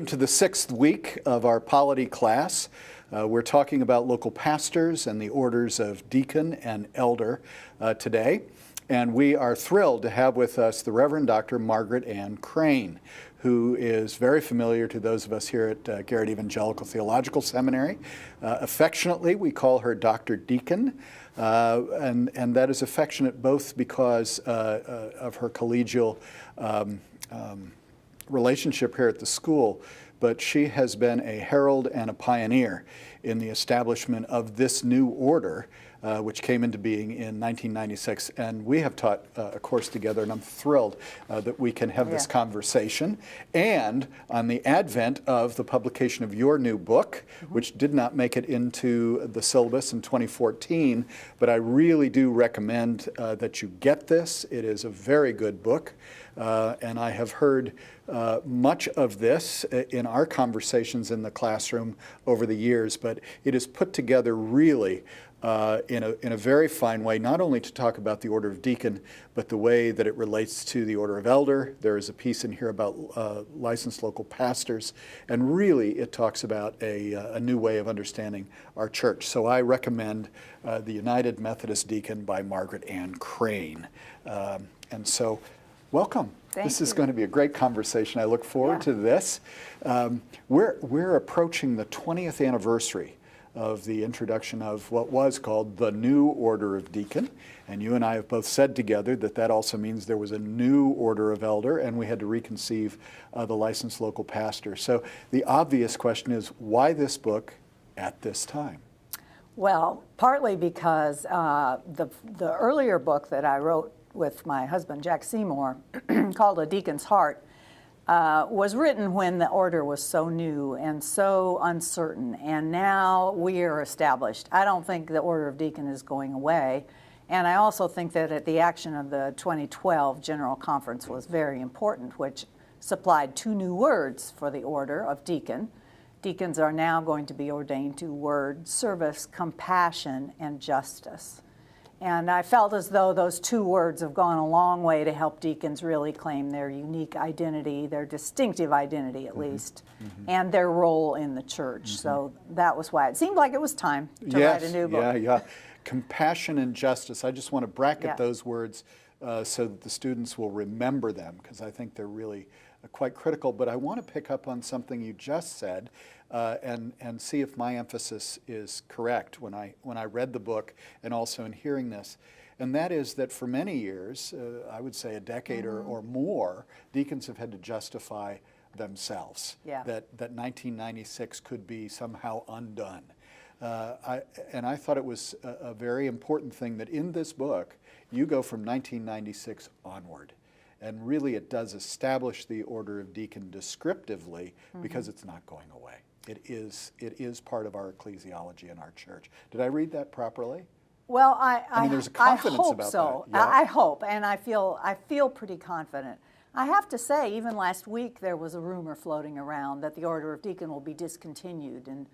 Welcome to the 6th week of our Polity class. We're talking about local pastors and the orders of deacon and elder today. And we are thrilled to have with us the Reverend Dr. Margaret Ann Crane, who is very familiar to those of us here at Garrett Evangelical Theological Seminary. Affectionately, we call her Dr. Deacon, and that is affectionate both because of her collegial relationship here at the school, but she has been a herald and a pioneer in the establishment of this new order, which came into being in 1996. And we have taught a course together, and I'm thrilled that we can have this conversation. And on the advent of the publication of your new book, which did not make it into the syllabus in 2014, but I really do recommend that you get this. It is a very good book. And I have heard much of this in our conversations in the classroom over the years, but it is put together really in a very fine way, not only to talk about the order of deacon, but the way that it relates to the order of elder. There is a piece in here about licensed local pastors, and really it talks about a new way of understanding our church. So I recommend The United Methodist Deacon by Margaret Ann Crane. And so, welcome. This is going to be a great conversation. I look forward to this. We're approaching the 20th anniversary of the introduction of what was called the New Order of Deacon. And you and I have both said together that that also means there was a new order of elder, and we had to reconceive the licensed local pastor. So the obvious question is, why this book at this time? Well, partly because the earlier book that I wrote with my husband, Jack Seymour, called A Deacon's Heart, was written when the order was so new and so uncertain, and now we are established. I don't think the order of deacon is going away, and I also think that at the action of the 2012 General Conference was very important, which supplied two new words for the order of deacon. Deacons are now going to be ordained to word, service, compassion, and justice. And I felt as though those two words have gone a long way to help deacons really claim their unique identity, their distinctive identity at least, and their role in the church. So that was why it seemed like it was time to write a new book. Yeah. Compassion and justice. I just want to bracket those words so that the students will remember them, because I think they're really quite critical. But I want to pick up on something you just said and see if my emphasis is correct when I read the book and also in hearing this. And that is that for many years, I would say a decade or more, deacons have had to justify themselves, that 1996 could be somehow undone. And I thought it was a very important thing that in this book, you go from 1996 onward. And really it does establish the order of deacon descriptively because it's not going away. It is part of our ecclesiology in our church. Did I read that properly? Well, I mean, there's a confidence hope about so. that. Yeah. I hope, and I feel pretty confident. I have to say, even last week there was a rumor floating around that the order of deacon will be discontinued in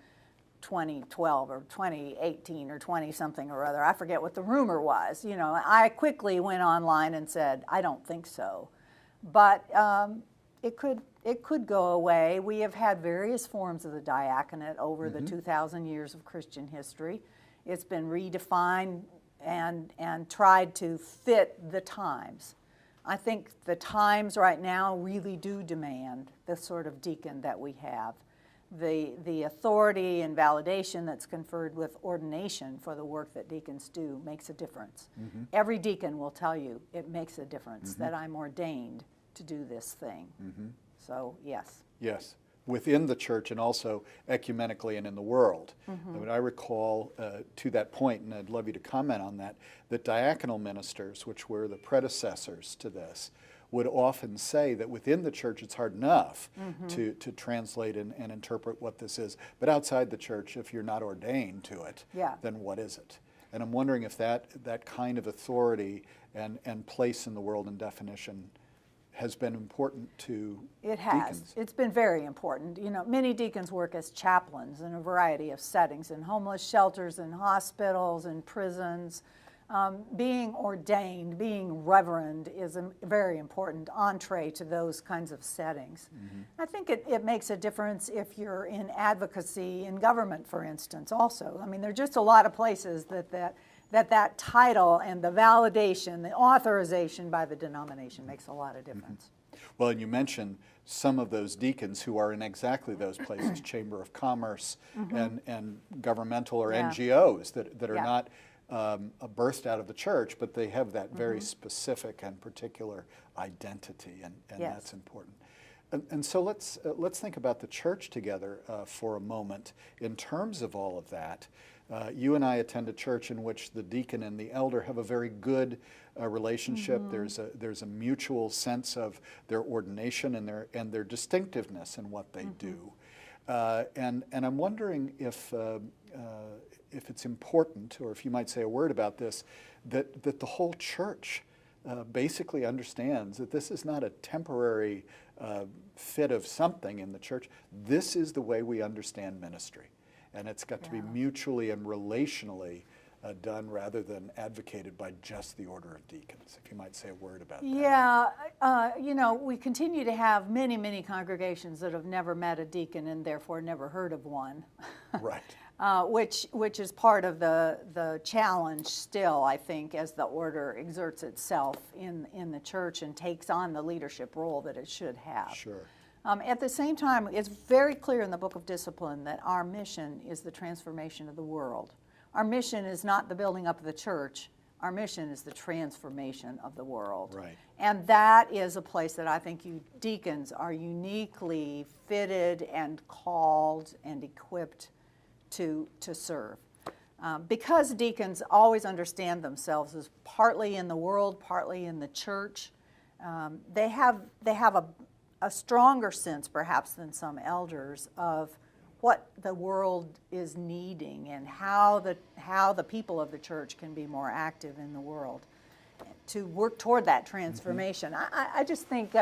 2012 or 2018 or 20-something or other. I forget what the rumor was. You know, I quickly went online and said, I don't think so. But it could go away. We have had various forms of the diaconate over the 2,000 years of Christian history. It's been redefined and tried to fit the times. I think the times right now really do demand the sort of deacon that we have. The authority and validation that's conferred with ordination for the work that deacons do makes a difference. Every deacon will tell you it makes a difference that I'm ordained to do this thing. So, yes. Yes, within the church and also ecumenically and in the world. I mean, I recall to that point, and I'd love you to comment on that, that diaconal ministers, which were the predecessors to this, would often say that within the church it's hard enough to translate and interpret what this is. But outside the church, if you're not ordained to it, then what is it? And I'm wondering if that kind of authority and place in the world and definition has been important to It has. deacons. It's been very important. You know, many deacons work as chaplains in a variety of settings, in homeless shelters, in hospitals, in prisons, being ordained, being reverend is a very important entree to those kinds of settings. I think it makes a difference if you're in advocacy in government, for instance, also. I mean, there are just a lot of places that title and the validation, the authorization by the denomination makes a lot of difference. Well, and you mentioned some of those deacons who are in exactly those places, Chamber of Commerce and governmental or NGOs that are not birthed out of the church, but they have that very specific and particular identity, and that's important. And so let's think about the church together for a moment in terms of all of that. You and I attend a church in which the deacon and the elder have a very good relationship. There's a mutual sense of their ordination and their distinctiveness in what they do. And I'm wondering if it's important, or if you might say a word about this, that the whole church basically understands that this is not a temporary fit of something in the church. This is the way we understand ministry. And it's got to be mutually and relationally done rather than advocated by just the order of deacons, if you might say a word about that. Yeah, you know, we continue to have many, many congregations that have never met a deacon and therefore never heard of one. Right. Which is part of the challenge still, I think, as the order exerts itself in the church and takes on the leadership role that it should have. Sure. At the same time, it's very clear in the Book of Discipline that our mission is the transformation of the world. Our mission is not the building up of the church. Our mission is the transformation of the world. Right. And that is a place that I think you deacons are uniquely fitted and called and equipped to serve. Because deacons always understand themselves as partly in the world, partly in the church, they have a stronger sense, perhaps, than some elders of what the world is needing and how the people of the church can be more active in the world to work toward that transformation. I just think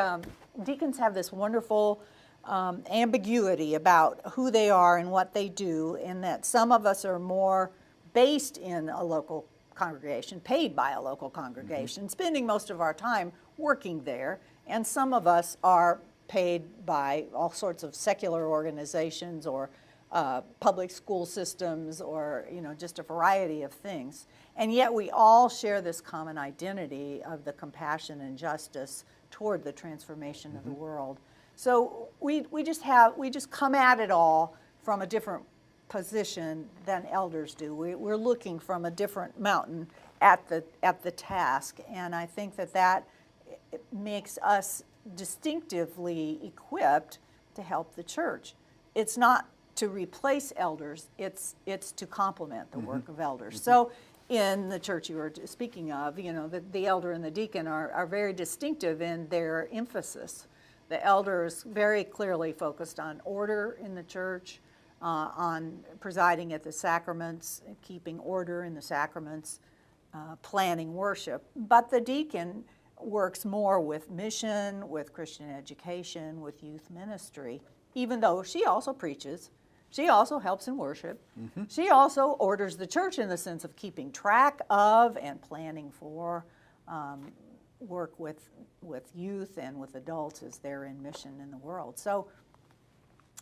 deacons have this wonderful ambiguity about who they are and what they do, in that some of us are more based in a local congregation, paid by a local congregation, spending most of our time working there, and some of us are paid by all sorts of secular organizations or public school systems, or just a variety of things. And yet we all share this common identity of the compassion and justice toward the transformation of the world. So we just come at it all from a different position than elders do. We're looking from a different mountain at the task, and I think that makes us distinctively equipped to help the church. It's not to replace elders, it's to complement the work of elders. So in the church you were speaking of, the elder and the deacon are very distinctive in their emphasis. The elder is very clearly focused on order in the church, on presiding at the sacraments, keeping order in the sacraments, planning worship. But the deacon works more with mission, with Christian education, with youth ministry, even though she also preaches. She also helps in worship. She also orders the church in the sense of keeping track of and planning for work with youth and with adults as they're in mission in the world. So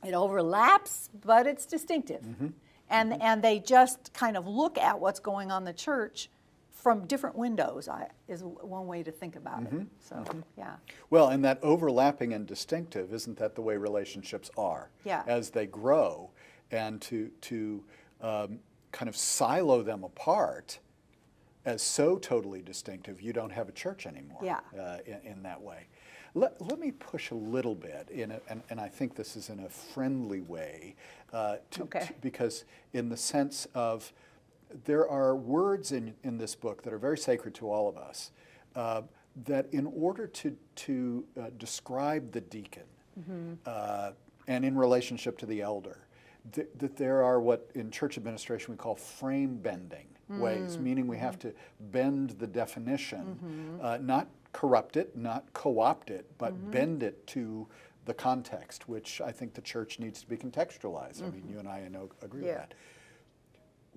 it overlaps, but it's distinctive. And they just kind of look at what's going on in the church from different windows, is one way to think about it. So, yeah. Well, and that overlapping and distinctive, isn't that the way relationships are? Yeah. As they grow, and to kind of silo them apart as so totally distinctive, you don't have a church anymore. Yeah. In that way. Let me push a little bit, and I think this is in a friendly way, because in the sense of, there are words in this book that are very sacred to all of us, that in order to describe the deacon and in relationship to the elder, that there are what in church administration we call frame bending ways, meaning we have to bend the definition, not corrupt it, not co-opt it, but bend it to the context, which I think the church needs to be contextualized. I mean, you and I know agree with that.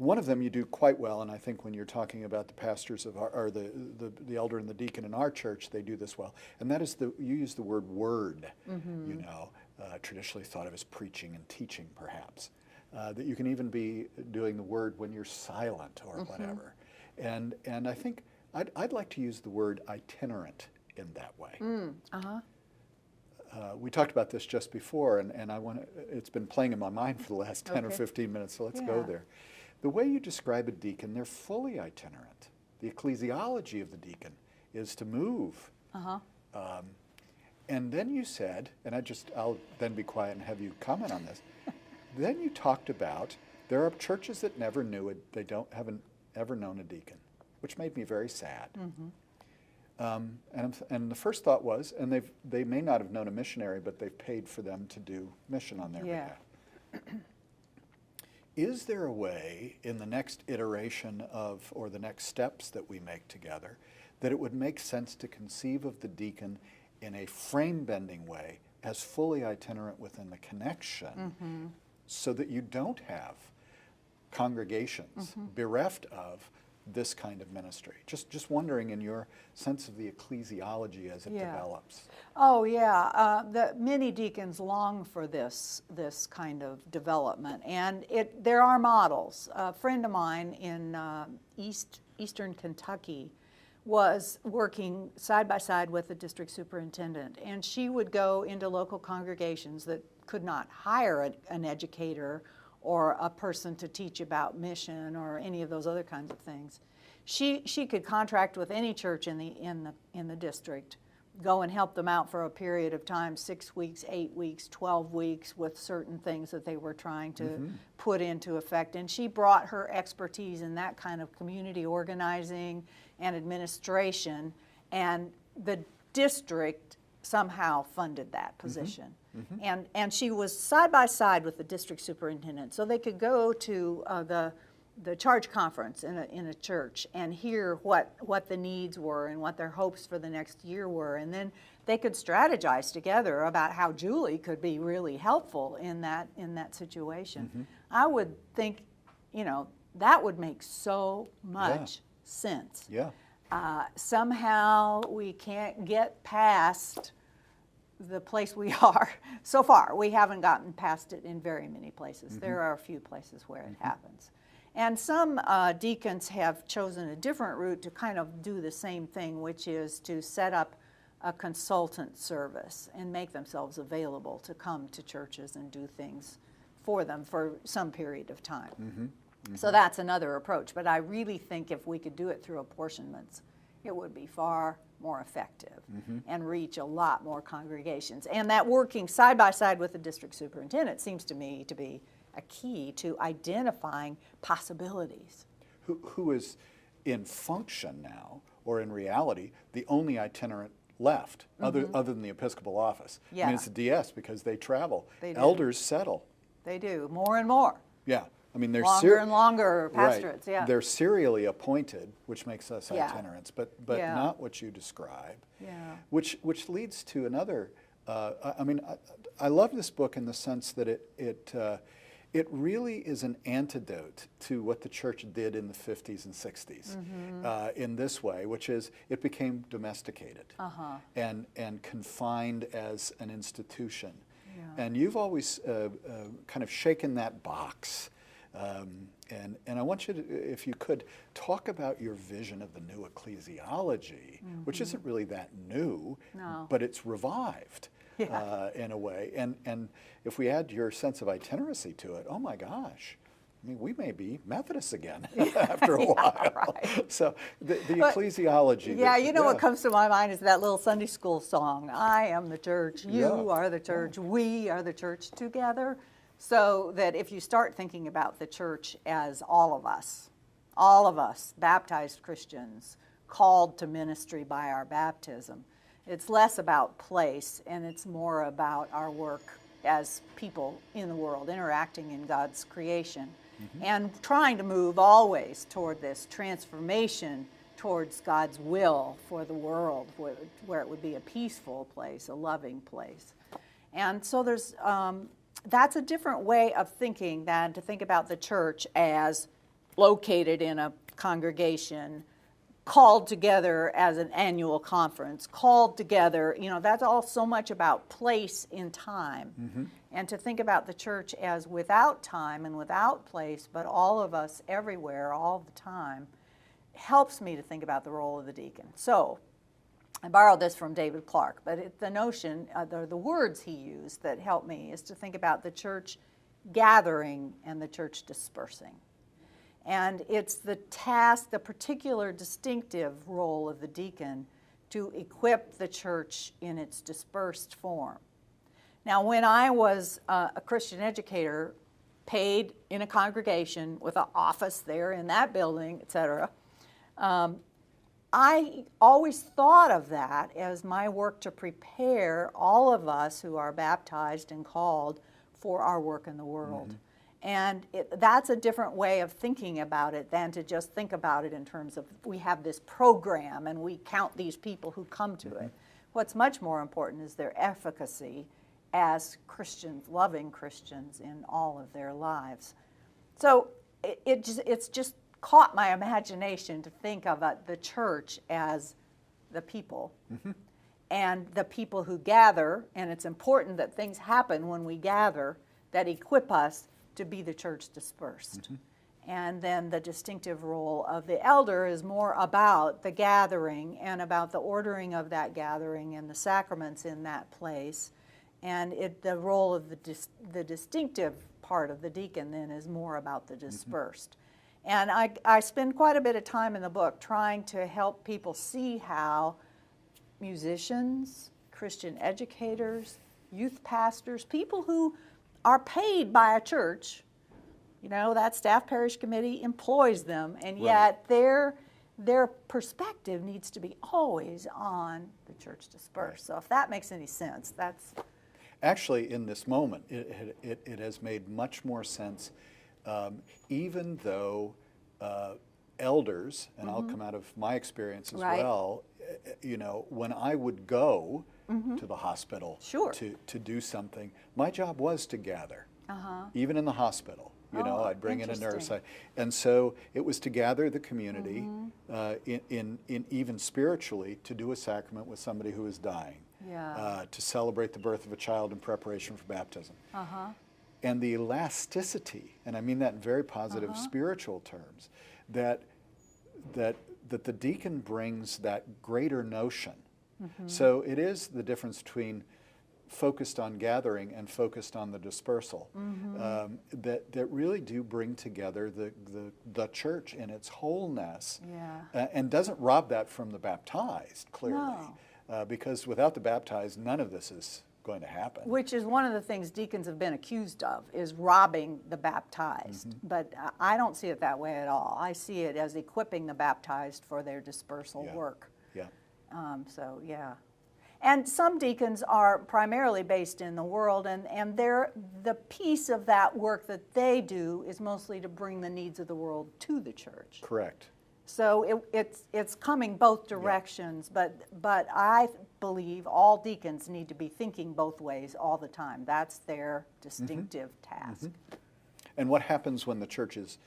One of them you do quite well, and I think when you're talking about the pastors of our, or the elder and the deacon in our church, they do this well. And that is you use the word word, you know, traditionally thought of as preaching and teaching perhaps. That you can even be doing the word when you're silent or whatever. And I think I'd like to use the word itinerant in that way. We talked about this just before, and it's been playing in my mind for the last 10 or 15 minutes, so let's go there. The way you describe a deacon, they're fully itinerant. The ecclesiology of the deacon is to move. And then you said, and I'll then be quiet and have you comment on this. Then you talked about there are churches that never knew it, haven't ever known a deacon, which made me very sad. And the first thought was, and they may not have known a missionary, but they've paid for them to do mission on their behalf. Is there a way in the next iteration or the next steps that we make together that it would make sense to conceive of the deacon in a frame-bending way as fully itinerant within the connection so that you don't have congregations bereft of this kind of ministry? Just wondering in your sense of the ecclesiology as it develops. Oh yeah, many deacons long for this kind of development, and there are models. A friend of mine in Eastern Kentucky was working side by side with the district superintendent, and she would go into local congregations that could not hire an educator or a person to teach about mission or any of those other kinds of things. She could contract with any church in the district, go and help them out for a period of time, 6 weeks, 8 weeks, 12 weeks, with certain things that they were trying to put into effect. And she brought her expertise in that kind of community organizing and administration, and the district somehow funded that position. And she was side by side with the district superintendent, so they could go to the charge conference in a church and hear what the needs were and what their hopes for the next year were, and then they could strategize together about how Julie could be really helpful in that situation. I would think, you know, that would make so much sense. Somehow we can't get past the place we are. So far, we haven't gotten past it in very many places. There are a few places where it happens. And some deacons have chosen a different route to kind of do the same thing, which is to set up a consultant service and make themselves available to come to churches and do things for them for some period of time. So that's another approach. But I really think if we could do it through apportionments, it would be far more effective and reach a lot more congregations. And that working side by side with the district superintendent seems to me to be a key to identifying possibilities. Who is in function now, or in reality, the only itinerant left, other than the Episcopal office. I mean, it's a DS because they travel. Elders settle. They do, more and more. I mean, they're longer and longer pastorates, They're serially appointed, which makes us itinerants, but not what you describe. Which leads to another. I mean, I love this book in the sense that it really is an antidote to what the church did in the 50s and 60s in this way, which is it became domesticated and confined as an institution. And you've always kind of shaken that box. And I want you to, if you could, talk about your vision of the new ecclesiology, which isn't really that new, but it's revived in a way. And if we add your sense of itinerancy to it, oh my gosh, I mean, we may be Methodists again after a while. So the ecclesiology. You know what comes to my mind is that little Sunday school song, I am the church, you are the church, we are the church together. So that if you start thinking about the church as all of us, baptized Christians, called to ministry by our baptism, it's less about place and it's more about our work as people in the world, interacting in God's creation, and trying to move always toward this transformation towards God's will for the world, where it would be a peaceful place, a loving place. And so that's a different way of thinking than to think about the church as located in a congregation, called together as an annual conference, called together, that's all so much about place in time. And to think about the church as without time and without place, but all of us everywhere, all the time, helps me to think about the role of the deacon. So I borrowed this from David Clark, but the notion, the words he used that help me is to think about the church gathering and the church dispersing. And it's the task, the particular distinctive role of the deacon to equip the church in its dispersed form. Now, when I was a Christian educator, paid in a congregation with an office there in that building, etc., I always thought of that as my work to prepare all of us who are baptized and called for our work in the world. And that's a different way of thinking about it than to just think about it in terms of we have this program and we count these people who come to it. What's much more important is their efficacy as Christians, loving Christians in all of their lives. So it's just caught my imagination to think of the church as the people and the people who gather, and it's important that things happen when we gather that equip us to be the church dispersed. And then the distinctive role of the elder is more about the gathering and about the ordering of that gathering and the sacraments in that place. And the role of the distinctive part of the deacon then is more about the dispersed. And I spend quite a bit of time in the book trying to help people see how musicians, Christian educators, youth pastors, people who are paid by a church, that staff parish committee employs them, and yet their perspective needs to be always on the church dispersed. So if that makes any sense, that's... Actually, in this moment, it has made much more sense, even though elders, and I'll come out of my experience as well, when I would go to the hospital to do something, my job was to gather, even in the hospital. I'd bring in a nurse. And so it was to gather the community, in even spiritually, to do a sacrament with somebody who is dying. To celebrate the birth of a child in preparation for baptism. And the elasticity, and I mean that in very positive spiritual terms, that the deacon brings that greater notion. So it is the difference between focused on gathering and focused on the dispersal, that really do bring together the church in its wholeness, and doesn't rob that from the baptized, clearly. No. Because without the baptized, none of this is going to happen. Which is one of the things deacons have been accused of, is robbing the baptized. But I don't see it that way at all. I see it as equipping the baptized for their dispersal work. And some deacons are primarily based in the world, and the piece of that work that they do is mostly to bring the needs of the world to the church. Correct. So it's coming both directions, but I believe all deacons need to be thinking both ways all the time. That's their distinctive task. And what happens when the church is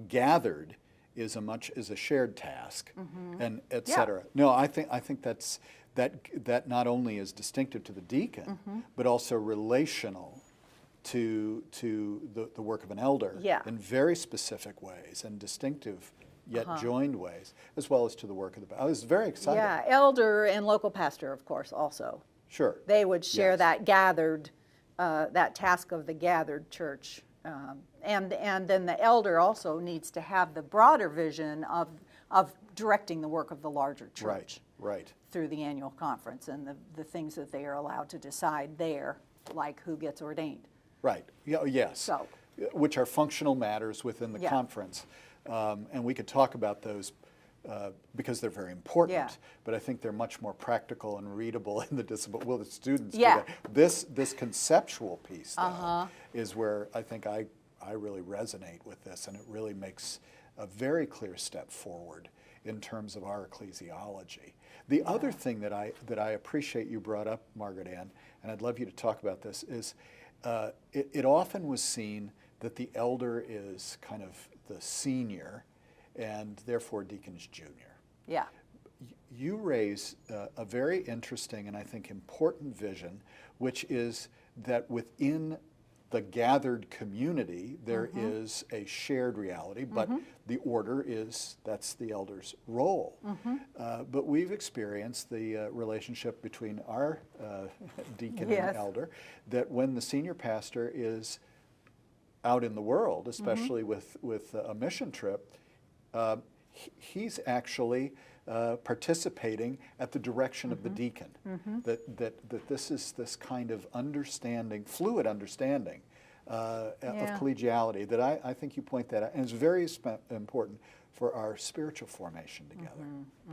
gathered is a shared task, and et cetera. No, I think that not only is distinctive to the deacon, but also relational to the work of an elder in very specific ways and distinctive yet joined ways, as well as to the work of the... I was very excited. Yeah, elder and local pastor, of course, also. Sure. They would share that gathered, that task of the gathered church. And then the elder also needs to have the broader vision of directing the work of the larger church. Right. Through the annual conference and the things that they are allowed to decide there, like who gets ordained. Right. Yes. So, which are functional matters within the conference. And we could talk about those because they're very important, but I think they're much more practical and readable in the discipline. Will the students do that? This conceptual piece, though, is where I think I really resonate with this, and it really makes a very clear step forward in terms of our ecclesiology. The other thing that I appreciate you brought up, Margaret Ann, and I'd love you to talk about this, is it often was seen that the elder is kind of the senior, and therefore deacon's junior. Yeah. You raise a very interesting and I think important vision, which is that within the gathered community there is a shared reality, but the order is, that's the elder's role. But we've experienced the relationship between our deacon and elder, that when the senior pastor is out in the world, especially with a mission trip, he's actually participating at the direction of the deacon. That this is this kind of understanding, fluid understanding of collegiality that I think you point that out. And it's very important for our spiritual formation together,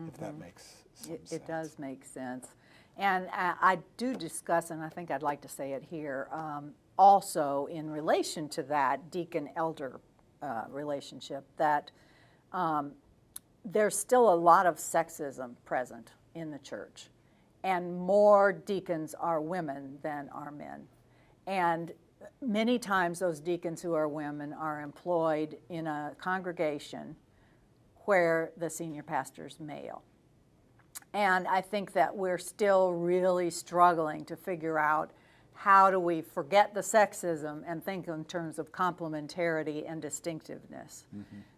if that makes some sense. It does make sense. And I do discuss, and I think I'd like to say it here, also in relation to that deacon-elder relationship, that there's still a lot of sexism present in the church, and more deacons are women than are men. And many times those deacons who are women are employed in a congregation where the senior pastor's male. And I think that we're still really struggling to figure out how do we forget the sexism and think in terms of complementarity and distinctiveness.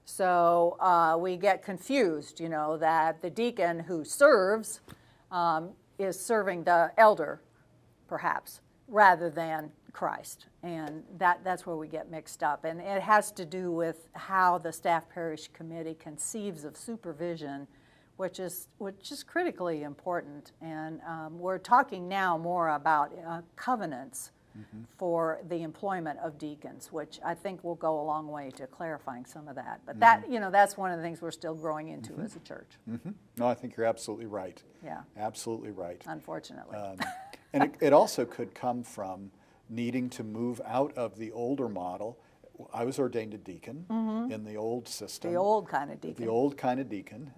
So we get confused, you know, that the deacon who serves is serving the elder, perhaps, rather than Christ. And that's where we get mixed up. And it has to do with how the staff parish committee conceives of supervision, which is critically important. And we're talking now more about covenants for the employment of deacons, which I think will go a long way to clarifying some of that. But that, you know, that's one of the things we're still growing into as a church. No, I think you're absolutely right. Yeah. Absolutely right. Unfortunately. And it also could come from needing to move out of the older model. I was ordained a deacon in the old system. The old kind of deacon. The old kind of deacon.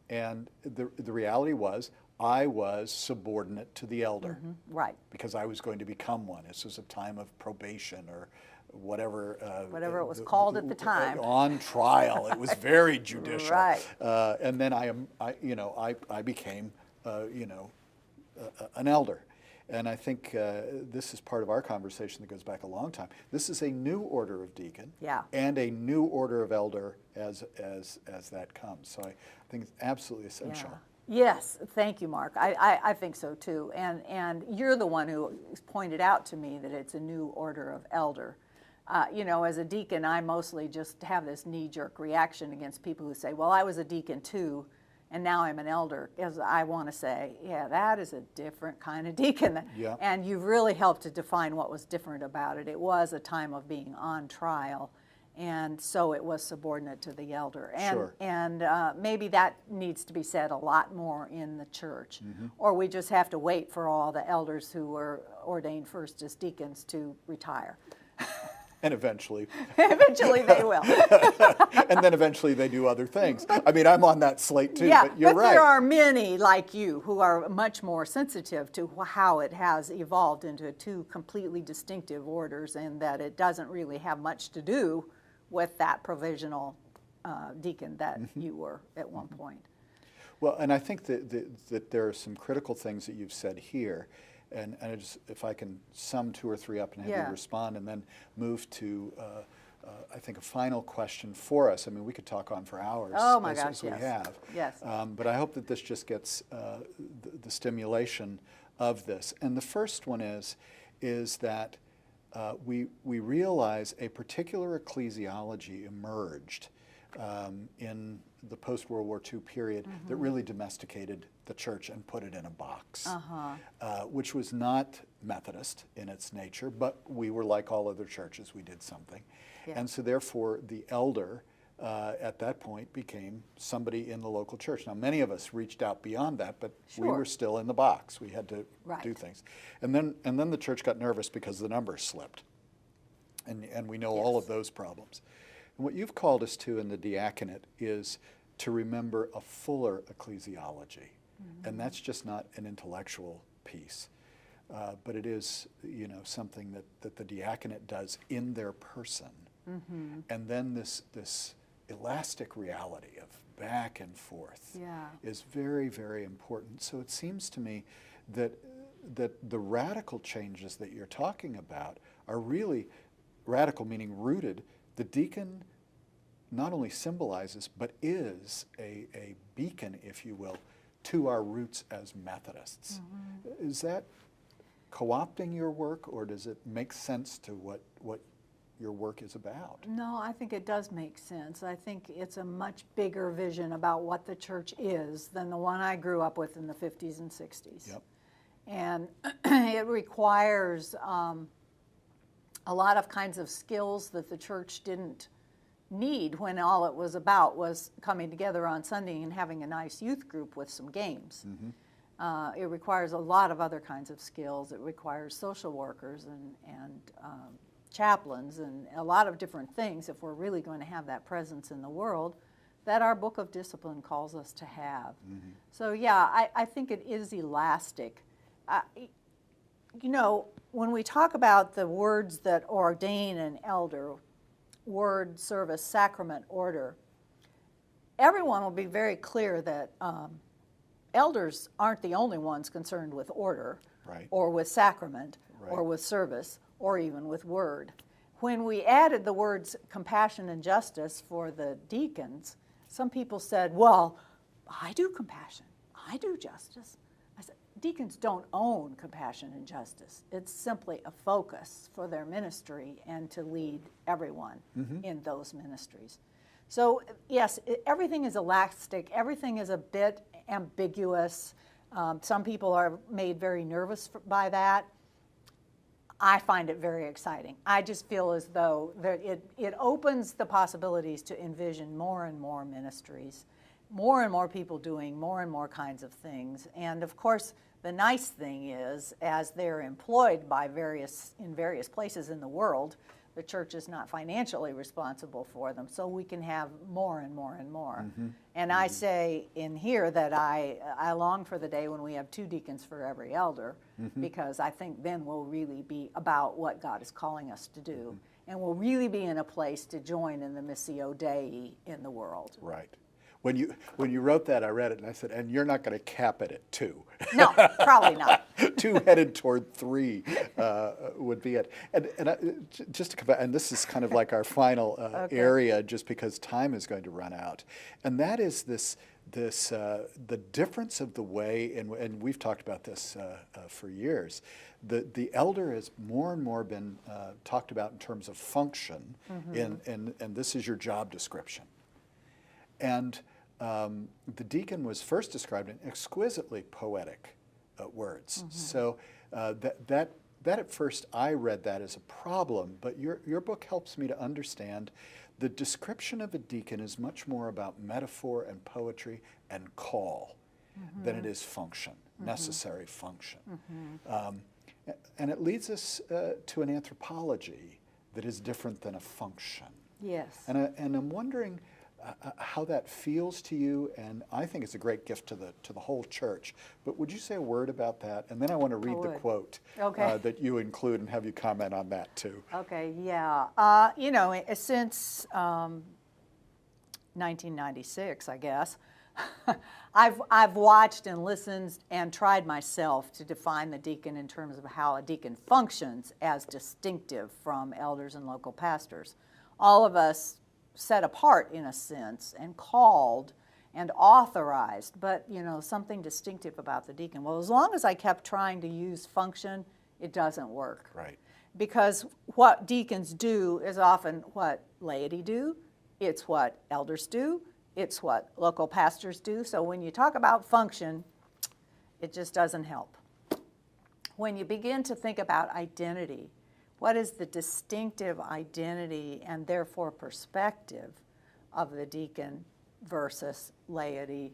And the reality was I was subordinate to the elder. Right. Because I was going to become one. This was a time of probation or whatever. Whatever it was called at the time. On trial. It was very judicial. Right. And then I became, an elder. And I think this is part of our conversation that goes back a long time. This is a new order of deacon, and a new order of elder as that comes. So I think it's absolutely essential. Yes, thank you, Mark. I think so too. And you're the one who pointed out to me that it's a new order of elder. You know, as a deacon, I mostly just have this knee-jerk reaction against people who say, well, I was a deacon too, and now I'm an elder, because I want to say, yeah, that is a different kind of deacon. And you've really helped to define what was different about it. It was a time of being on trial, and so it was subordinate to the elder. And maybe that needs to be said a lot more in the church, or we just have to wait for all the elders who were ordained first as deacons to retire. And eventually. Eventually they will. And then eventually they do other things. I mean, I'm on that slate too, yeah, but you're right. There are many like you who are much more sensitive to how it has evolved into two completely distinctive orders, and that it doesn't really have much to do with that provisional deacon that you were at one point. Well, and I think that there are some critical things that you've said here. And if I can sum two or three up and have you respond, and then move to, I think, a final question for us. I mean, we could talk on for hours, as we have. Yes. But I hope that this just gets the stimulation of this. And the first one is that we realize a particular ecclesiology emerged in the post-World War II period that really domesticated the church and put it in a box, which was not Methodist in its nature, but we were like all other churches, we did something. And so therefore the elder at that point became somebody in the local church. Now many of us reached out beyond that, but we were still in the box. We had to do things. And then the church got nervous because the numbers slipped. And we know all of those problems. And what you've called us to in the diaconate is to remember a fuller ecclesiology. And that's just not an intellectual piece, but it is, something that the diaconate does in their person. And then this elastic reality of back and forth is very, very important. So it seems to me that the radical changes that you're talking about are really radical, meaning rooted. The deacon not only symbolizes, but is a beacon, if you will, to our roots as Methodists. Is that co-opting your work, or does it make sense to what your work is about? No, I think it does make sense. I think it's a much bigger vision about what the church is than the one I grew up with in the 50s and 60s. Yep. And it requires a lot of kinds of skills that the church didn't need when all it was about was coming together on Sunday and having a nice youth group with some games. It requires a lot of other kinds of skills. It requires social workers and chaplains and a lot of different things if we're really going to have that presence in the world that our Book of Discipline calls us to have. So yeah, I think it is elastic. You know, when we talk about the words that ordain an elder, word, service, sacrament, order, everyone will be very clear that elders aren't the only ones concerned with order, or with sacrament, or with service, or even with word. When we added the words compassion and justice for the deacons, some people said, well, I do compassion, I do justice. I said, deacons don't own compassion and justice. It's simply a focus for their ministry and to lead everyone in those ministries. So yes, everything is elastic, everything is a bit ambiguous. Some people are made very nervous by that. I find it very exciting. I just feel as though that it opens the possibilities to envision more and more ministries, more and more people doing more and more kinds of things. And of course, the nice thing is, as they're employed by in various places in the world, the church is not financially responsible for them, so we can have more and more and more. And I say in here that I long for the day when we have 2 deacons for every elder, because I think then we'll really be about what God is calling us to do, and we'll really be in a place to join in the Missio Dei in the world. Right. When you wrote that, I read it and I said, and you're not going to cap it at 2. No, probably not. 2 headed toward 3 would be it. And just to come back, and this is kind of like our final area, just because time is going to run out, and that is the difference of the way, and we've talked about this for years. The elder has more and more been talked about in terms of function, and this is your job description. And the deacon was first described in exquisitely poetic words. So that at first I read that as a problem, but your book helps me to understand the description of a deacon is much more about metaphor and poetry and call than it is function, necessary function. And it leads us to an anthropology that is different than a function. Yes. And I'm wondering how that feels to you, and I think it's a great gift to the whole church. But would you say a word about that? And then I want to read the quote that you include and have you comment on that too. Okay, yeah. You know, since 1996, I guess, I've watched and listened and tried myself to define the deacon in terms of how a deacon functions as distinctive from elders and local pastors. All of us set apart in a sense and called and authorized, but you know, something distinctive about the deacon. Well, as long as I kept trying to use function, it doesn't work. Right. Because what deacons do is often what laity do, it's what elders do, it's what local pastors do. So when you talk about function, it just doesn't help. When you begin to think about identity, what is the distinctive identity and therefore perspective of the deacon versus laity,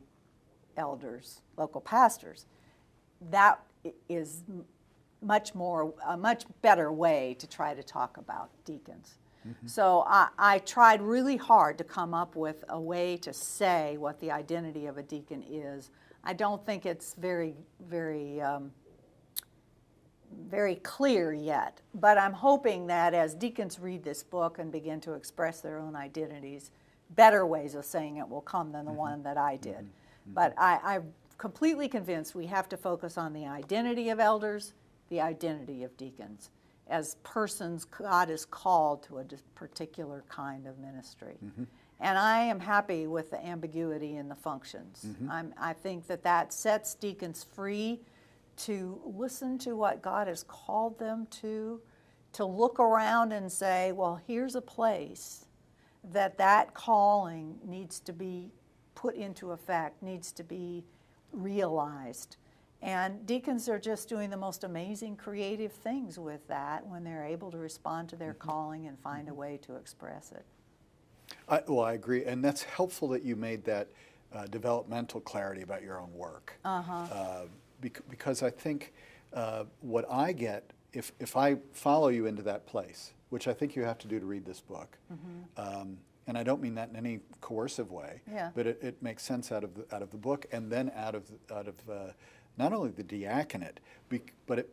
elders, local pastors? That is a much better way to try to talk about deacons. So I tried really hard to come up with a way to say what the identity of a deacon is. I don't think it's very very clear yet. But I'm hoping that as deacons read this book and begin to express their own identities, better ways of saying it will come than the one that I did. But I'm completely convinced we have to focus on the identity of elders, the identity of deacons, as persons God is called to a particular kind of ministry. And I am happy with the ambiguity in the functions. I think that that sets deacons free to listen to what God has called them to look around and say, well, here's a place that calling needs to be put into effect, needs to be realized. And deacons are just doing the most amazing creative things with that when they're able to respond to their calling and find a way to express it. Well, I agree, and that's helpful that you made that developmental clarity about your own work. Because I think what I get, if I follow you into that place, which I think you have to do to read this book, and I don't mean that in any coercive way, but it makes sense out of the book, and then out of not only the diaconate, but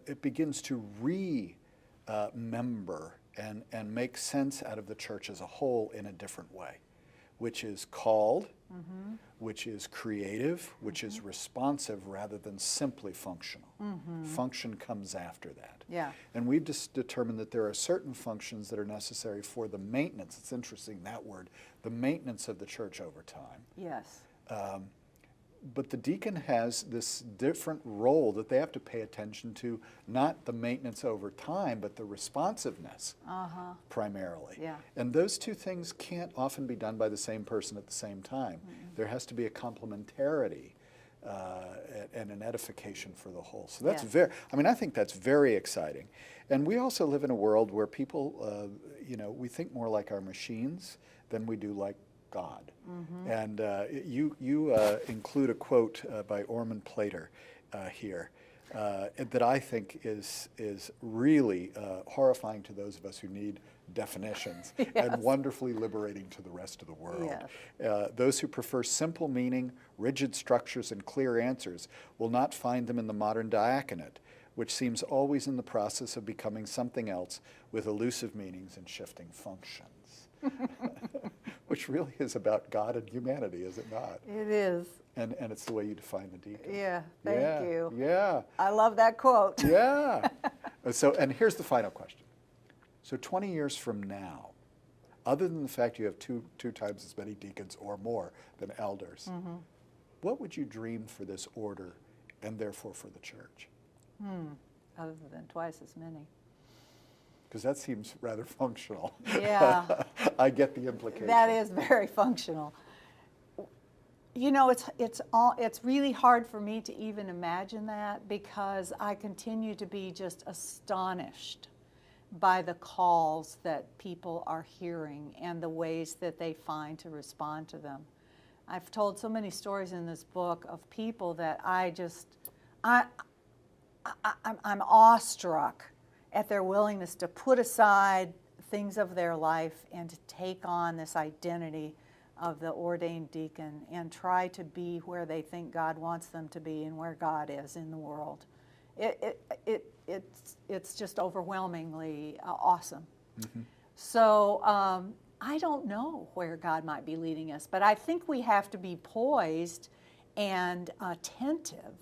it begins to remember and make sense out of the church as a whole in a different way, which is called, which is creative, which is responsive rather than simply functional. Function comes after that. And we've just determined that there are certain functions that are necessary for the maintenance, it's interesting that word, the maintenance of the church over time. But the deacon has this different role that they have to pay attention to, not the maintenance over time, but the responsiveness primarily. And those two things can't often be done by the same person at the same time. There has to be a complementarity and an edification for the whole. So that's I think that's very exciting. And we also live in a world where people, we think more like our machines than we do like God. And you include a quote by Ormond Plater here that I think is really horrifying to those of us who need definitions and wonderfully liberating to the rest of the world. Those who prefer simple meaning, rigid structures, and clear answers will not find them in the modern diaconate, which seems always in the process of becoming something else with elusive meanings and shifting functions. Which really is about God and humanity, is it not? It is. And it's the way you define the deacon. Thank you. Yeah. I love that quote. So, and here's the final question. So 20 years from now, other than the fact you have two times as many deacons or more than elders, what would you dream for this order and therefore for the church? Other than twice as many. Because that seems rather functional. I get the implication. That is very functional. It's really hard for me to even imagine that, because I continue to be just astonished by the calls that people are hearing and the ways that they find to respond to them. I've told so many stories in this book of people that I'm awestruck at their willingness to put aside things of their life and to take on this identity of the ordained deacon and try to be where they think God wants them to be and where God is in the world. It's just overwhelmingly awesome. So I don't know where God might be leading us, but I think we have to be poised and attentive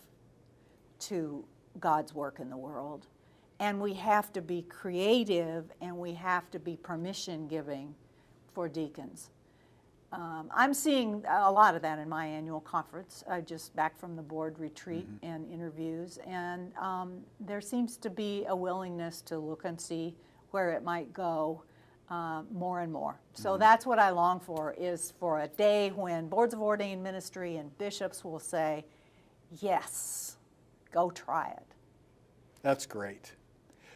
to God's work in the world. And we have to be creative, and we have to be permission-giving for deacons. I'm seeing a lot of that in my annual conference. I just back from the board retreat and interviews, and there seems to be a willingness to look and see where it might go more and more. So that's what I long for, is for a day when boards of ordained ministry and bishops will say, yes, go try it. That's great.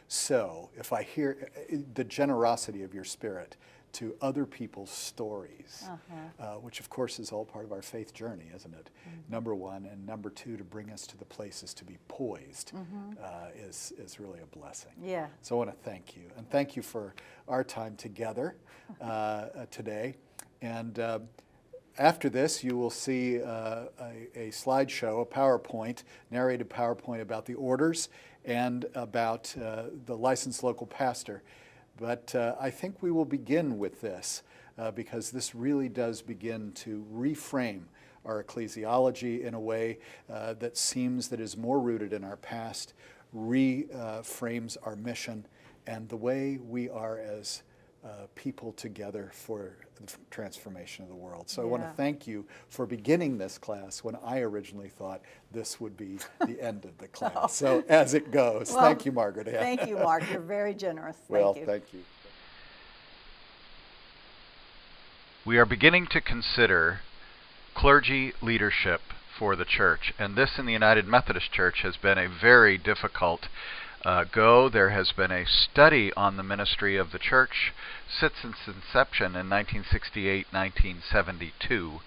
So if I hear the generosity of your spirit to other people's stories, which of course is all part of our faith journey, isn't it? Number one, and number two, to bring us to the places to be poised is really a blessing. So I want to thank you, and thank you for our time together today. And after this, you will see a slideshow, a PowerPoint, narrated PowerPoint about the orders and about the licensed local pastor. But I think we will begin with this because this really does begin to reframe our ecclesiology in a way that seems that is more rooted in our past, reframes our mission and the way we are as people together for the transformation of the world. So I want to thank you for beginning this class when I originally thought this would be the end of the class. So as it goes, well, thank you, Margaret. Thank you, Mark. You're very generous. Well, thank you. We are beginning to consider clergy leadership for the church, and this in the United Methodist Church has been a very difficult go. There has been a study on the ministry of the church since its inception in 1968-1972,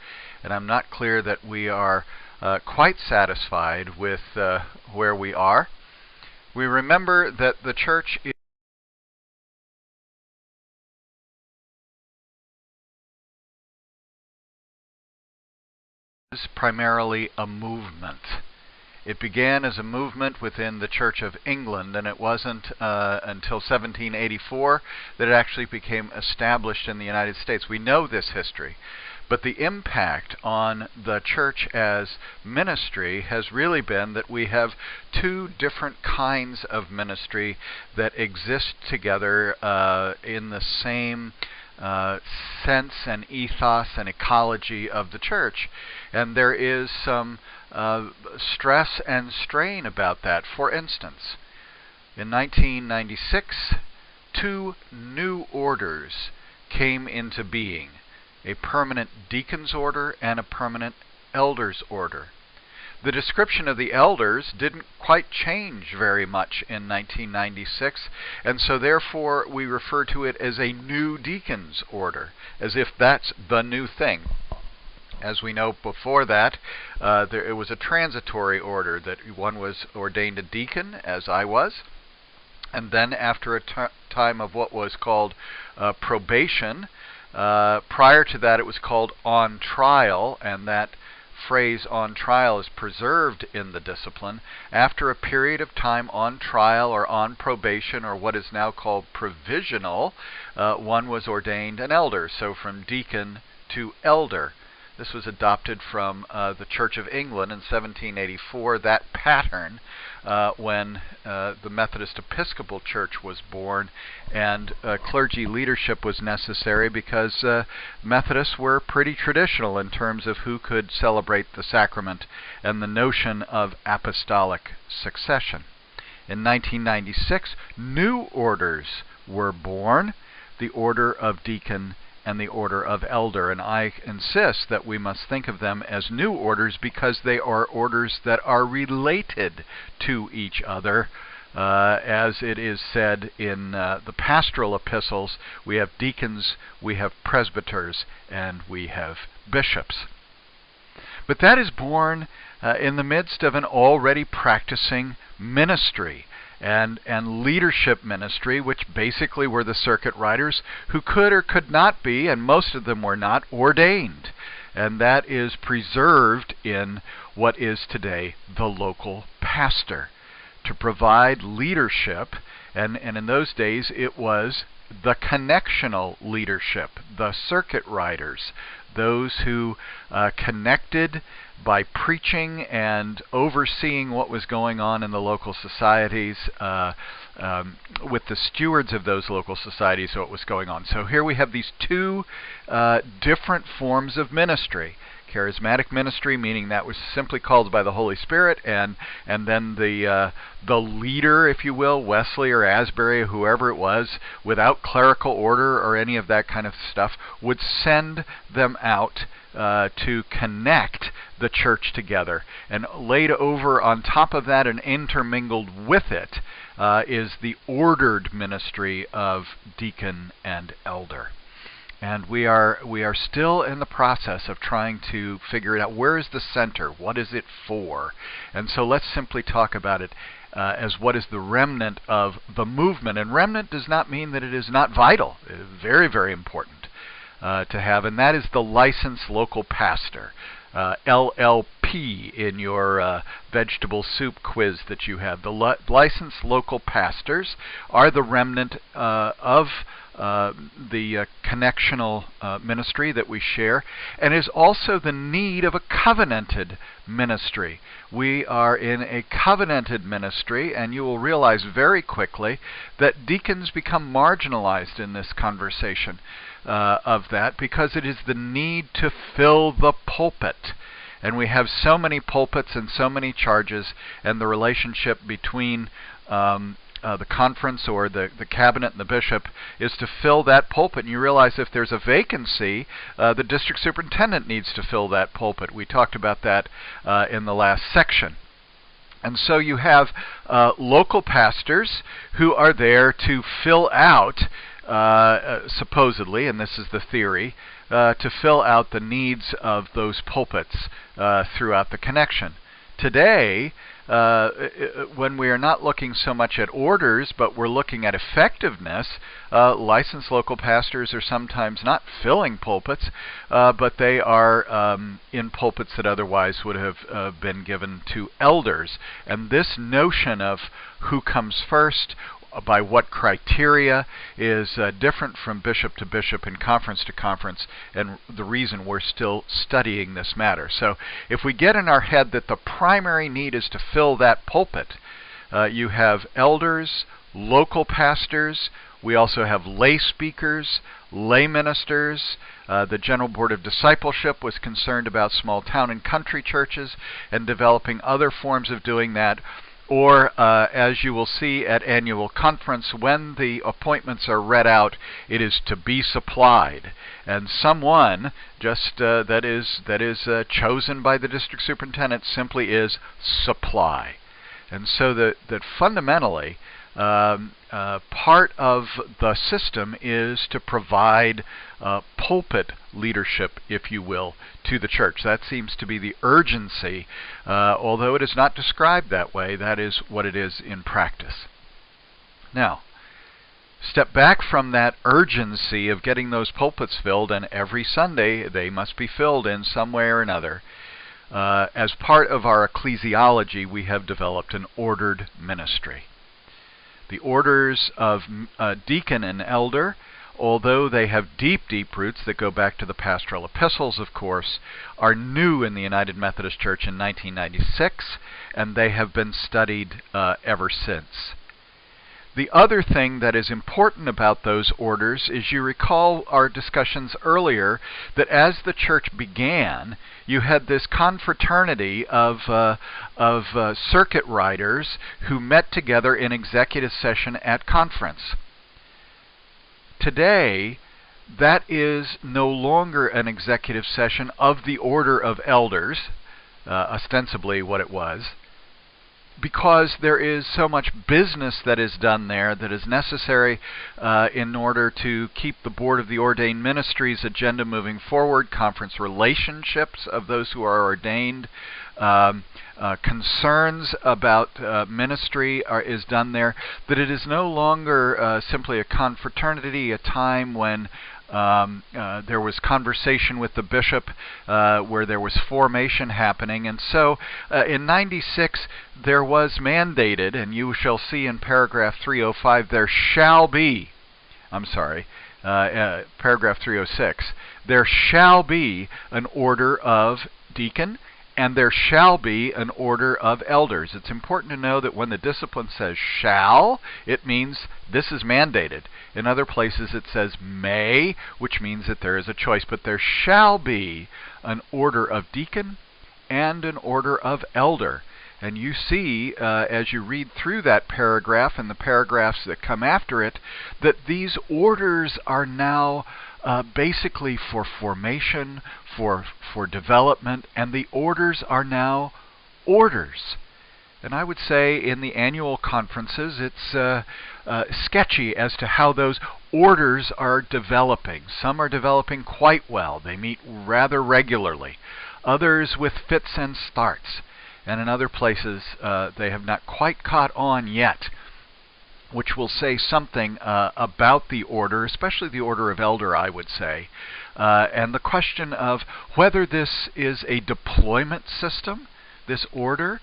and I'm not clear that we are quite satisfied with where we are. We remember that the church is primarily a movement. It began as a movement within the Church of England, and it wasn't until 1784 that it actually became established in the United States. We know this history, but the impact on the church as ministry has really been that we have two different kinds of ministry that exist together in the same sense and ethos and ecology of the church. And there is some stress and strain about that. For instance, in 1996, two new orders came into being, a permanent deacon's order and a permanent elder's order. The description of the elders didn't quite change very much in 1996, and so therefore we refer to it as a new deacon's order, as if that's the new thing. As we know, before that, it was a transitory order that one was ordained a deacon, as I was, and then after a time of what was called probation, prior to that it was called on trial, and that phrase on trial is preserved in the discipline. After a period of time on trial or on probation, or what is now called provisional, one was ordained an elder, so from deacon to elder. This was adopted from the Church of England in 1784, that pattern, when the Methodist Episcopal Church was born, and clergy leadership was necessary because Methodists were pretty traditional in terms of who could celebrate the sacrament and the notion of apostolic succession. In 1996, new orders were born, the order of deacon and the order of elder, and I insist that we must think of them as new orders because they are orders that are related to each other. As it is said in the pastoral epistles, we have deacons, we have presbyters, and we have bishops. But that is born in the midst of an already practicing ministry and leadership ministry, which basically were the circuit riders who could or could not be, and most of them were not, ordained. And that is preserved in what is today the local pastor, to provide leadership, and in those days it was the connectional leadership, the circuit riders, those who connected by preaching and overseeing what was going on in the local societies with the stewards of those local societies, what was going on. So here we have these two different forms of ministry. Charismatic ministry, meaning that was simply called by the Holy Spirit, and then the leader, if you will, Wesley or Asbury, or whoever it was, without clerical order or any of that kind of stuff, would send them out to connect the church together. And laid over on top of that and intermingled with it is the ordered ministry of deacon and elder. And we are still in the process of trying to figure it out. Where is the center? What is it for? And so let's simply talk about it as what is the remnant of the movement. And remnant does not mean that it is not vital. It is very, very important. to have, and that is the licensed local pastor. LLP in your vegetable soup quiz that you have. The licensed local pastors are the remnant of the connectional ministry that we share, and is also the need of a covenanted ministry. We are in a covenanted ministry, and you will realize very quickly that deacons become marginalized in this conversation of that, because it is the need to fill the pulpit. And we have so many pulpits and so many charges, and the relationship between the conference or the cabinet and the bishop is to fill that pulpit. And you realize if there's a vacancy, the district superintendent needs to fill that pulpit. We talked about that in the last section. And so you have local pastors who are there to fill out, supposedly, and this is the theory, to fill out the needs of those pulpits throughout the connection. Today, when we are not looking so much at orders, but we're looking at effectiveness, licensed local pastors are sometimes not filling pulpits, but they are in pulpits that otherwise would have been given to elders. And this notion of who comes first, by what criteria, is different from bishop to bishop and conference to conference, and the reason we're still studying this matter. So if we get in our head that the primary need is to fill that pulpit, you have elders, local pastors, we also have lay speakers, lay ministers. The General Board of Discipleship was concerned about small town and country churches and developing other forms of doing that. Or, as you will see at annual conference, when the appointments are read out, it is to be supplied. And someone just that is chosen by the district superintendent simply is supply. And so that fundamentally, part of the system is to provide pulpit leadership, if you will, to the church. That seems to be the urgency, although it is not described that way. That is what it is in practice. Now, step back from that urgency of getting those pulpits filled, and every Sunday they must be filled in some way or another. As part of our ecclesiology, we have developed an ordered ministry. The orders of deacon and elder, although they have deep, deep roots that go back to the pastoral epistles, of course, are new in the United Methodist Church in 1996, and they have been studied ever since. The other thing that is important about those orders is, you recall our discussions earlier, that as the church began, you had this confraternity of circuit riders who met together in executive session at conference. Today, that is no longer an executive session of the order of elders, ostensibly what it was, because there is so much business that is done there that is necessary in order to keep the Board of the Ordained Ministries agenda moving forward, conference relationships of those who are ordained, concerns about ministry is done there, that it is no longer simply a confraternity, a time when there was conversation with the bishop, where there was formation happening. And so in 96 there was mandated, and you shall see in paragraph 305, there shall be, paragraph 306, there shall be an order of deacon, and there shall be an order of elders. It's important to know that when the discipline says shall, it means this is mandated. In other places it says may, which means that there is a choice. But there shall be an order of deacon and an order of elder. And you see, as you read through that paragraph and the paragraphs that come after it, that these orders are now basically for formation, for development, and the orders are now orders. And I would say in the annual conferences it's sketchy as to how those orders are developing. Some are developing quite well. They meet rather regularly. Others with fits and starts. And in other places they have not quite caught on yet, which will say something about the order, especially the order of elder, I would say, and the question of whether this is a deployment system, this order,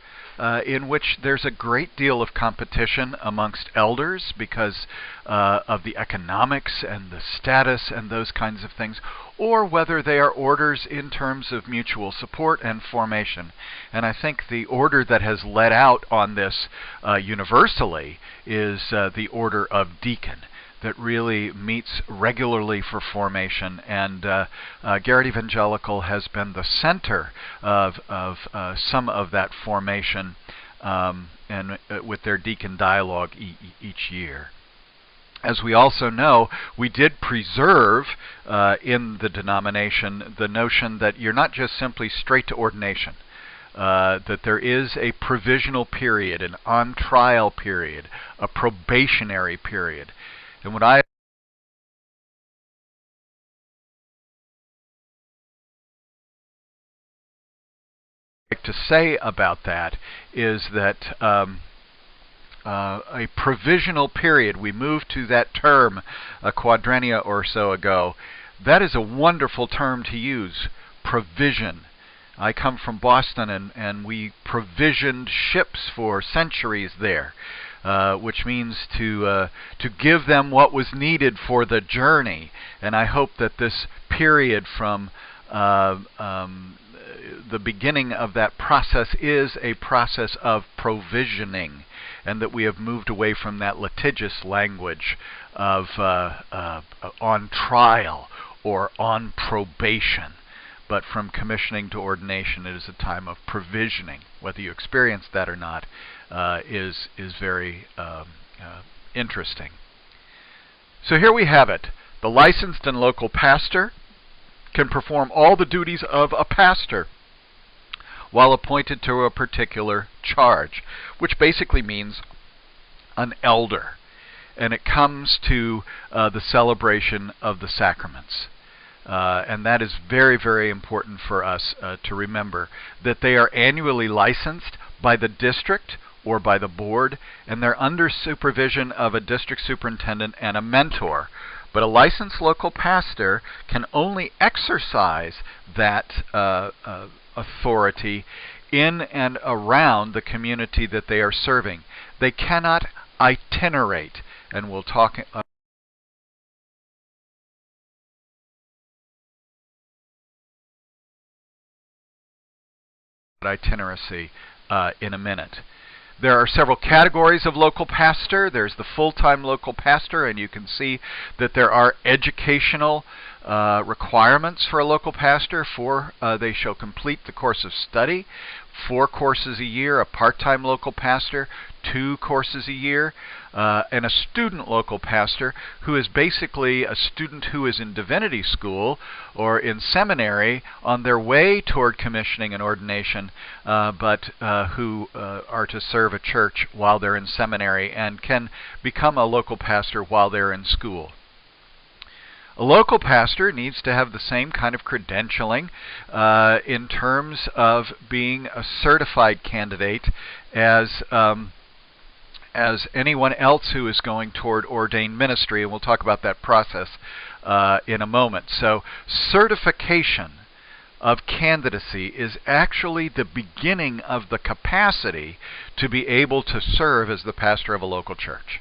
in which there's a great deal of competition amongst elders because of the economics and the status and those kinds of things, or whether they are orders in terms of mutual support and formation. And I think the order that has led out on this universally is the order of deacon, that really meets regularly for formation, and Garrett Evangelical has been the center of some of that formation, and with their deacon dialogue each year. As we also know, we did preserve in the denomination the notion that you're not just simply straight to ordination, that there is a provisional period, an on-trial period, a probationary period. And what I like to say about that is that a provisional period, we moved to that term a quadrennia or so ago. That is a wonderful term to use, provision. I come from Boston, and we provisioned ships for centuries there. Which means to give them what was needed for the journey. And I hope that this period from the beginning of that process is a process of provisioning, and that we have moved away from that litigious language of on trial or on probation. But from commissioning to ordination, it is a time of provisioning. Whether you experience that or not is very interesting. So here we have it. The licensed and local pastor can perform all the duties of a pastor while appointed to a particular charge, which basically means an elder. And it comes to the celebration of the sacraments. And that is very, very important for us to remember, that they are annually licensed by the district or by the board, and they're under supervision of a district superintendent and a mentor. But a licensed local pastor can only exercise that authority in and around the community that they are serving. They cannot itinerate, and we'll talk itineracy in a minute. There are several categories of local pastor. There's the full-time local pastor, and you can see that there are educational requirements for a local pastor. They shall complete the course of study, 4 courses a year. A part-time local pastor, 2 courses a year. And a student local pastor, who is basically a student who is in divinity school or in seminary on their way toward commissioning and ordination, but who are to serve a church while they're in seminary and can become a local pastor while they're in school. A local pastor needs to have the same kind of credentialing in terms of being a certified candidate as anyone else who is going toward ordained ministry, and we'll talk about that process in a moment. So certification of candidacy is actually the beginning of the capacity to be able to serve as the pastor of a local church.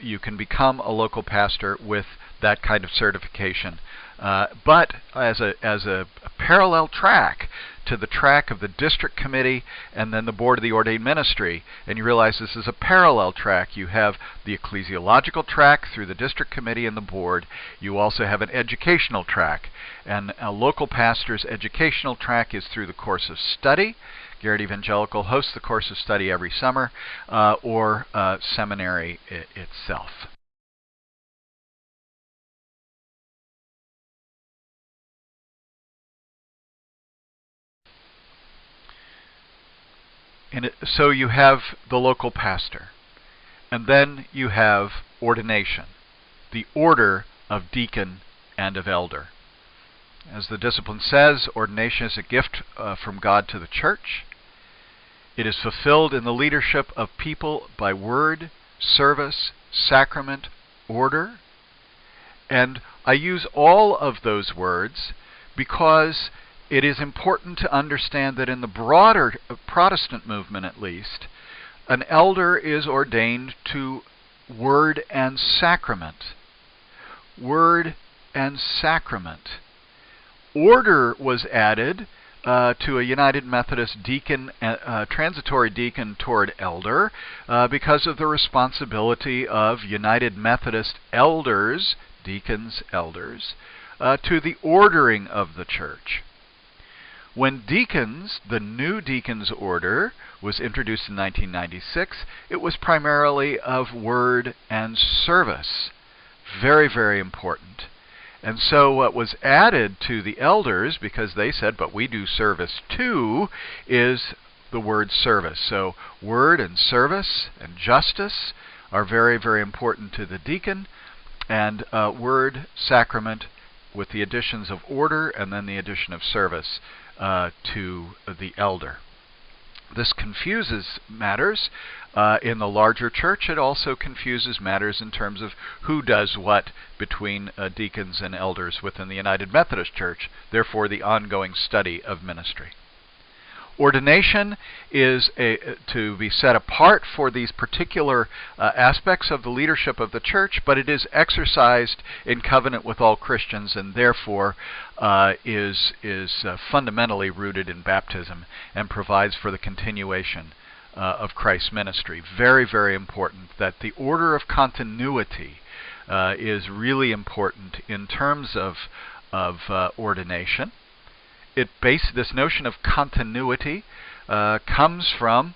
You can become a local pastor with that kind of certification. But as a parallel track to the track of the district committee and then the board of the ordained ministry, and you realize this is a parallel track. You have the ecclesiological track through the district committee and the board. You also have an educational track, and a local pastor's educational track is through the course of study. Garrett Evangelical hosts the course of study every summer, or seminary itself. So you have the local pastor, and then you have ordination, the order of deacon and of elder. As the discipline says, ordination is a gift from God to the church. It is fulfilled in the leadership of people by word, service, sacrament, order. And I use all of those words because it is important to understand that in the broader Protestant movement, at least, an elder is ordained to word and sacrament. Word and sacrament. Order was added to a United Methodist deacon, transitory deacon toward elder, because of the responsibility of United Methodist elders, deacons, elders, to the ordering of the church. When deacons, the new deacons order, was introduced in 1996, it was primarily of word and service. Very, very important. And so what was added to the elders, because they said, but we do service too, is the word service. So word and service and justice are very, very important to the deacon, and word, sacrament, with the additions of order and then the addition of service to the elder. This confuses matters in the larger church. It also confuses matters in terms of who does what between deacons and elders within the United Methodist Church, therefore the ongoing study of ministry. Ordination is to be set apart for these particular aspects of the leadership of the church, but it is exercised in covenant with all Christians, and therefore is fundamentally rooted in baptism and provides for the continuation of Christ's ministry. Very, very important that the order of continuity is really important in terms of ordination. This notion of continuity comes from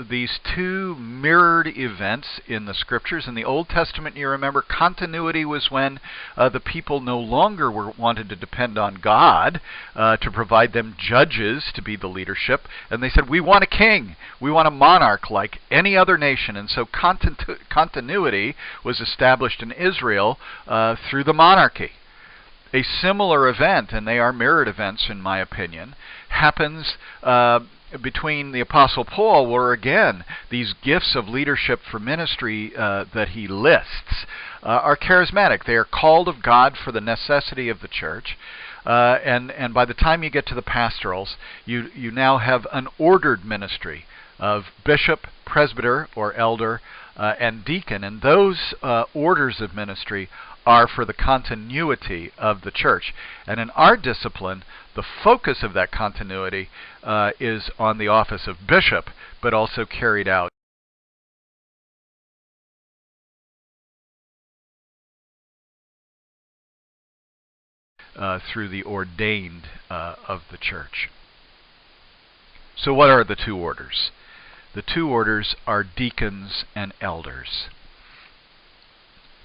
these two mirrored events in the Scriptures. In the Old Testament, you remember, continuity was when the people no longer wanted to depend on God to provide them judges to be the leadership, and they said, we want a king, we want a monarch like any other nation. And so continuity was established in Israel through the monarchy. A similar event, and they are mirrored events in my opinion, happens between the Apostle Paul, where again these gifts of leadership for ministry that he lists are charismatic. They are called of God for the necessity of the church. And by the time you get to the pastorals, you now have an ordered ministry of bishop, presbyter, or elder, and deacon. And those orders of ministry are for the continuity of the church. And in our discipline, the focus of that continuity is on the office of bishop, but also carried out through the ordained of the church. So what are the two orders? The two orders are deacons and elders.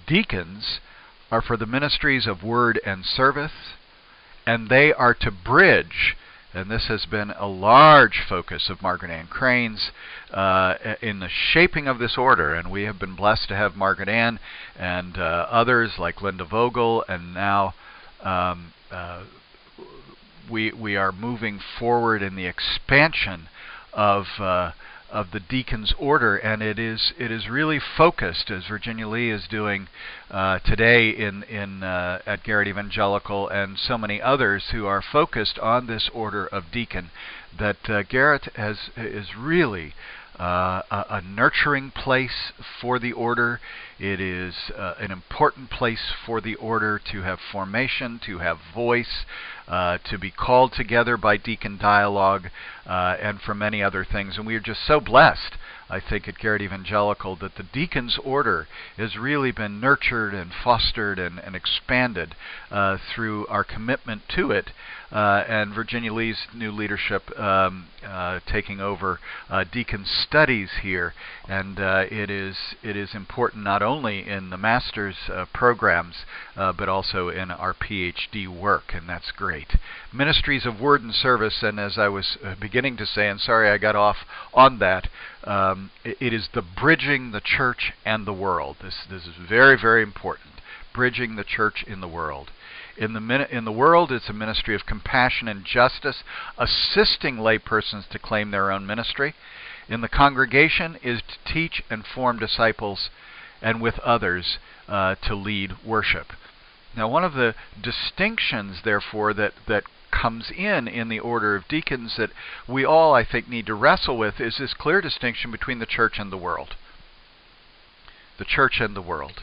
Deacons are for the ministries of word and service, and they are to bridge, and this has been a large focus of Margaret Ann Crane's in the shaping of this order, and we have been blessed to have Margaret Ann and others like Linda Vogel, and now we are moving forward in the expansion of the deacon's order, and it is really focused, as Virginia Lee is doing today at Garrett Evangelical, and so many others who are focused on this order of deacon. That Garrett is really a nurturing place for the order. It is an important place for the order to have formation, to have voice, to be called together by deacon dialogue, and for many other things. And we are just so blessed, I think, at Garrett Evangelical that the deacon's order has really been nurtured and fostered and expanded through our commitment to it, and Virginia Lee's new leadership taking over deacon studies here. And it is important not only in the master's programs, but also in our PhD work, and that's great. Ministries of word and service, and as I was beginning to say, and sorry I got off on that, it is the bridging the church and the world. This is very, very important. Bridging the church in the world. In the world, it's a ministry of compassion and justice, assisting laypersons to claim their own ministry. In the congregation is to teach and form disciples, and with others to lead worship. Now, one of the distinctions, therefore, that comes in the order of deacons that we all, I think, need to wrestle with is this clear distinction between the church and the world. The church and the world.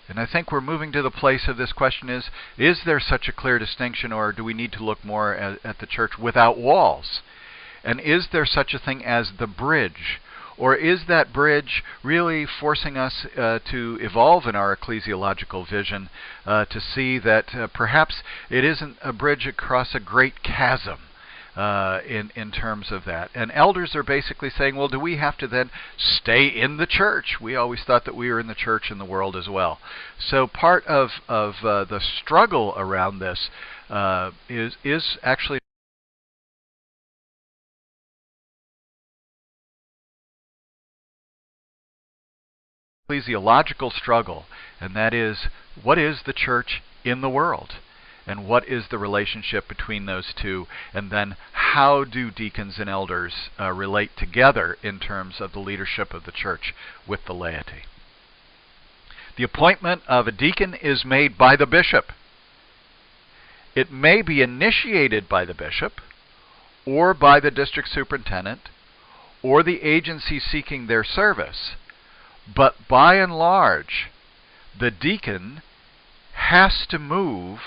And I think we're moving to the place of this question is there such a clear distinction, or do we need to look more at the church without walls? And is there such a thing as the bridge? Or is that bridge really forcing us to evolve in our ecclesiological vision to see that perhaps it isn't a bridge across a great chasm in terms of that? And elders are basically saying, well, do we have to then stay in the church? We always thought that we were in the church and the world as well. So part of the struggle around this is actually ecclesiological struggle, and that is, what is the church in the world? And what is the relationship between those two? And then how do deacons and elders relate together in terms of the leadership of the church with the laity? The appointment of a deacon is made by the bishop. It may be initiated by the bishop, or by the district superintendent, or the agency seeking their service. But by and large, the deacon has to move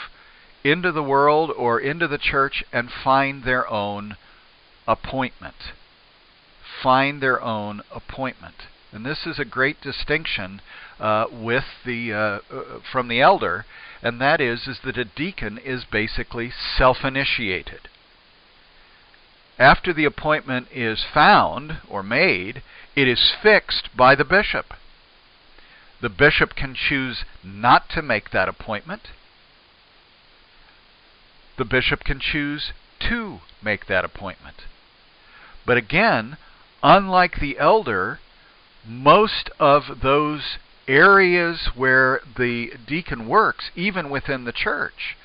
into the world or into the church and find their own appointment. Find their own appointment. And this is a great distinction with from the elder, and that is that a deacon is basically self-initiated. After the appointment is found or made, it is fixed by the bishop. The bishop can choose not to make that appointment. The bishop can choose to make that appointment. But again, unlike the elder, most of those areas where the deacon works, even within the church,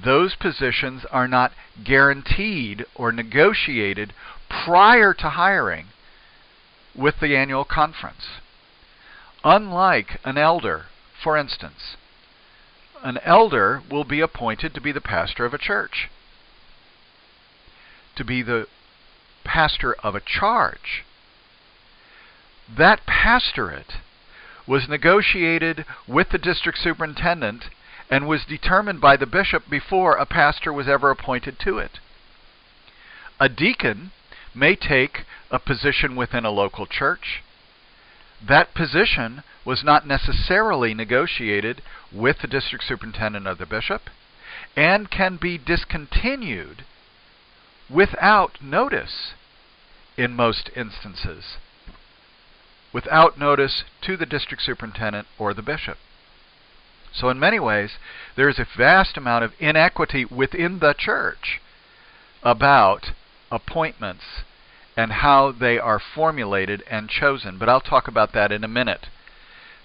those positions are not guaranteed or negotiated prior to hiring with the annual conference. Unlike an elder, for instance, an elder will be appointed to be the pastor of a church, to be the pastor of a charge. That pastorate was negotiated with the district superintendent and was determined by the bishop before a pastor was ever appointed to it. A deacon may take a position within a local church. That position was not necessarily negotiated with the district superintendent or the bishop, and can be discontinued without notice in most instances, without notice to the district superintendent or the bishop. So in many ways, there is a vast amount of inequity within the church about appointments and how they are formulated and chosen. But I'll talk about that in a minute.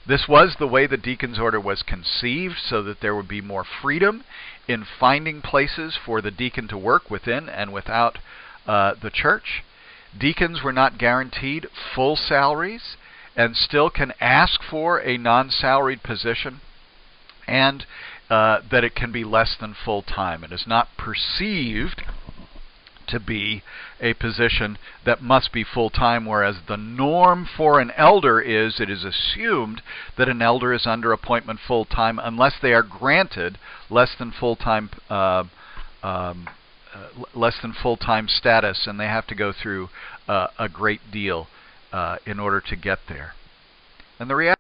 This was the way the deacon's order was conceived, so that there would be more freedom in finding places for the deacon to work within and without the church. Deacons were not guaranteed full salaries and still can ask for a non-salaried position, and that it can be less than full-time. It is not perceived to be a position that must be full-time, whereas the norm for an elder is, it is assumed that an elder is under appointment full-time unless they are granted less than full-time status, and they have to go through a great deal in order to get there. And the reality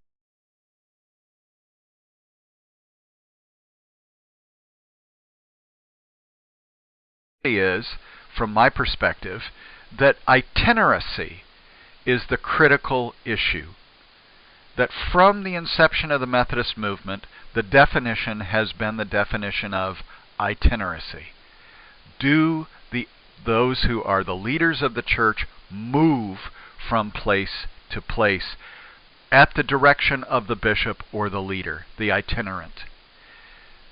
is, from my perspective, that itineracy is the critical issue. That from the inception of the Methodist movement, the definition has been the definition of itineracy. Do those who are the leaders of the church move from place to place at the direction of the bishop or the leader, the itinerant?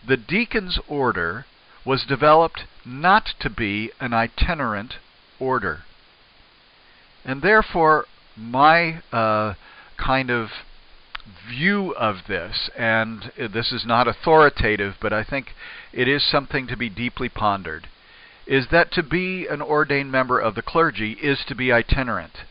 The deacon's order was developed not to be an itinerant order. And therefore, my kind of view of this, and this is not authoritative, but I think it is something to be deeply pondered, is that to be an ordained member of the clergy is to be itinerant.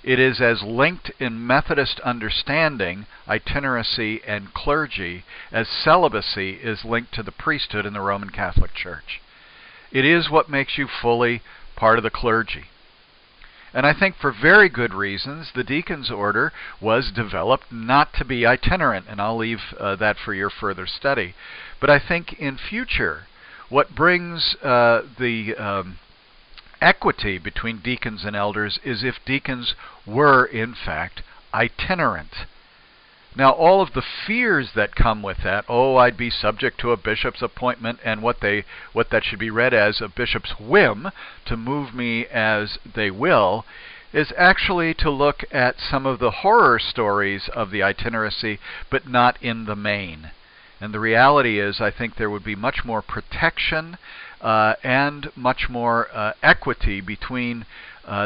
It is as linked in Methodist understanding, itinerancy and clergy, as celibacy is linked to the priesthood in the Roman Catholic Church. It is what makes you fully part of the clergy. And I think for very good reasons, the deacon's order was developed not to be itinerant, and I'll leave that for your further study. But I think in future, what brings the equity between deacons and elders is if deacons were, in fact, itinerant. Now, all of the fears that come with that, oh, I'd be subject to a bishop's appointment, and what that should be read as a bishop's whim to move me as they will, is actually to look at some of the horror stories of the itinerancy, but not in the main. And the reality is, I think there would be much more protection and much more equity between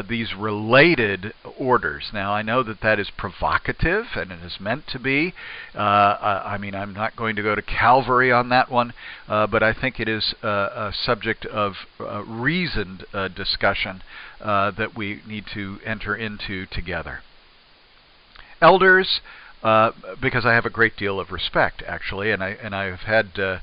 these related orders. Now, I know that that is provocative, and it is meant to be. I mean, I'm not going to go to Calvary on that one, but I think it is a subject of reasoned discussion that we need to enter into together. Elders, because I have a great deal of respect, actually, and I've had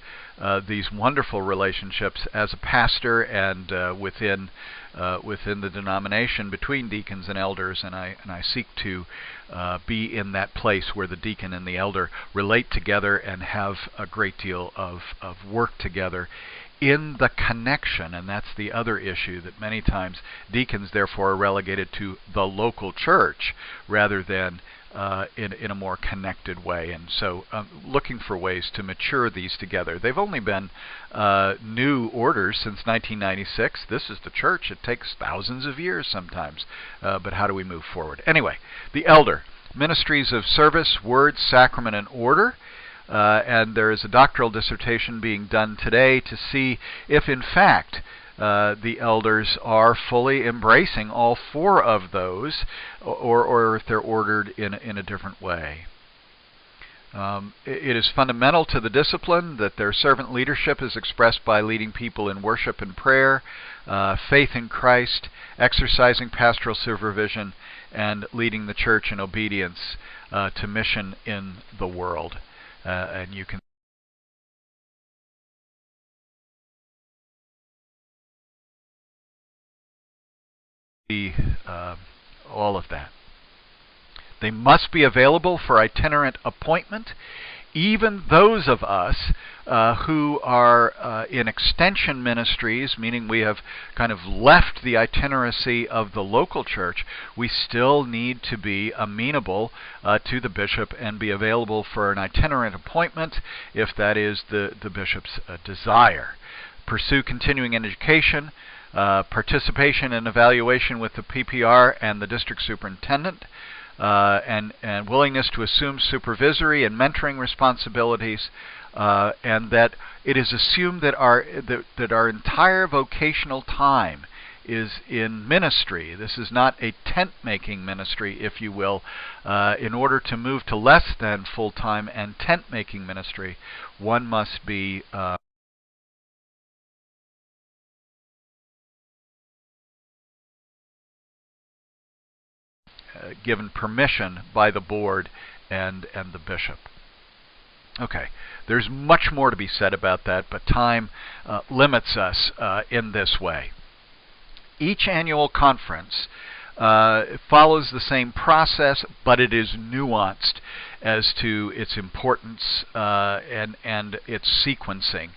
these wonderful relationships as a pastor and within the denomination between deacons and elders, and I seek to be in that place where the deacon and the elder relate together and have a great deal of work together in the connection. And that's the other issue, that many times deacons therefore are relegated to the local church rather than in a more connected way. And so looking for ways to mature these together. They've only been new orders since 1996. This is the church. It takes thousands of years sometimes. But how do we move forward? Anyway, the elder. Ministries of service, word, sacrament, and order. And there is a doctoral dissertation being done today to see if, in fact, the elders are fully embracing all four of those, or if they're ordered in a different way. It is fundamental to the discipline that their servant leadership is expressed by leading people in worship and prayer, faith in Christ, exercising pastoral supervision, and leading the church in obedience to mission in the world. And you can see all of that. They must be available for itinerant appointment. Even those of us who are in extension ministries, meaning we have kind of left the itinerancy of the local church, we still need to be amenable to the bishop and be available for an itinerant appointment if that is the bishop's desire. Pursue continuing education, participation in evaluation with the PPR and the district superintendent, and willingness to assume supervisory and mentoring responsibilities, and that it is assumed that our entire vocational time is in ministry. This is not a tent-making ministry, if you will. In order to move to less than full-time and tent-making ministry, one must be given permission by the board and the bishop. Okay, there's much more to be said about that, but time limits us in this way. Each annual conference follows the same process, but it is nuanced as to its importance and its sequencing.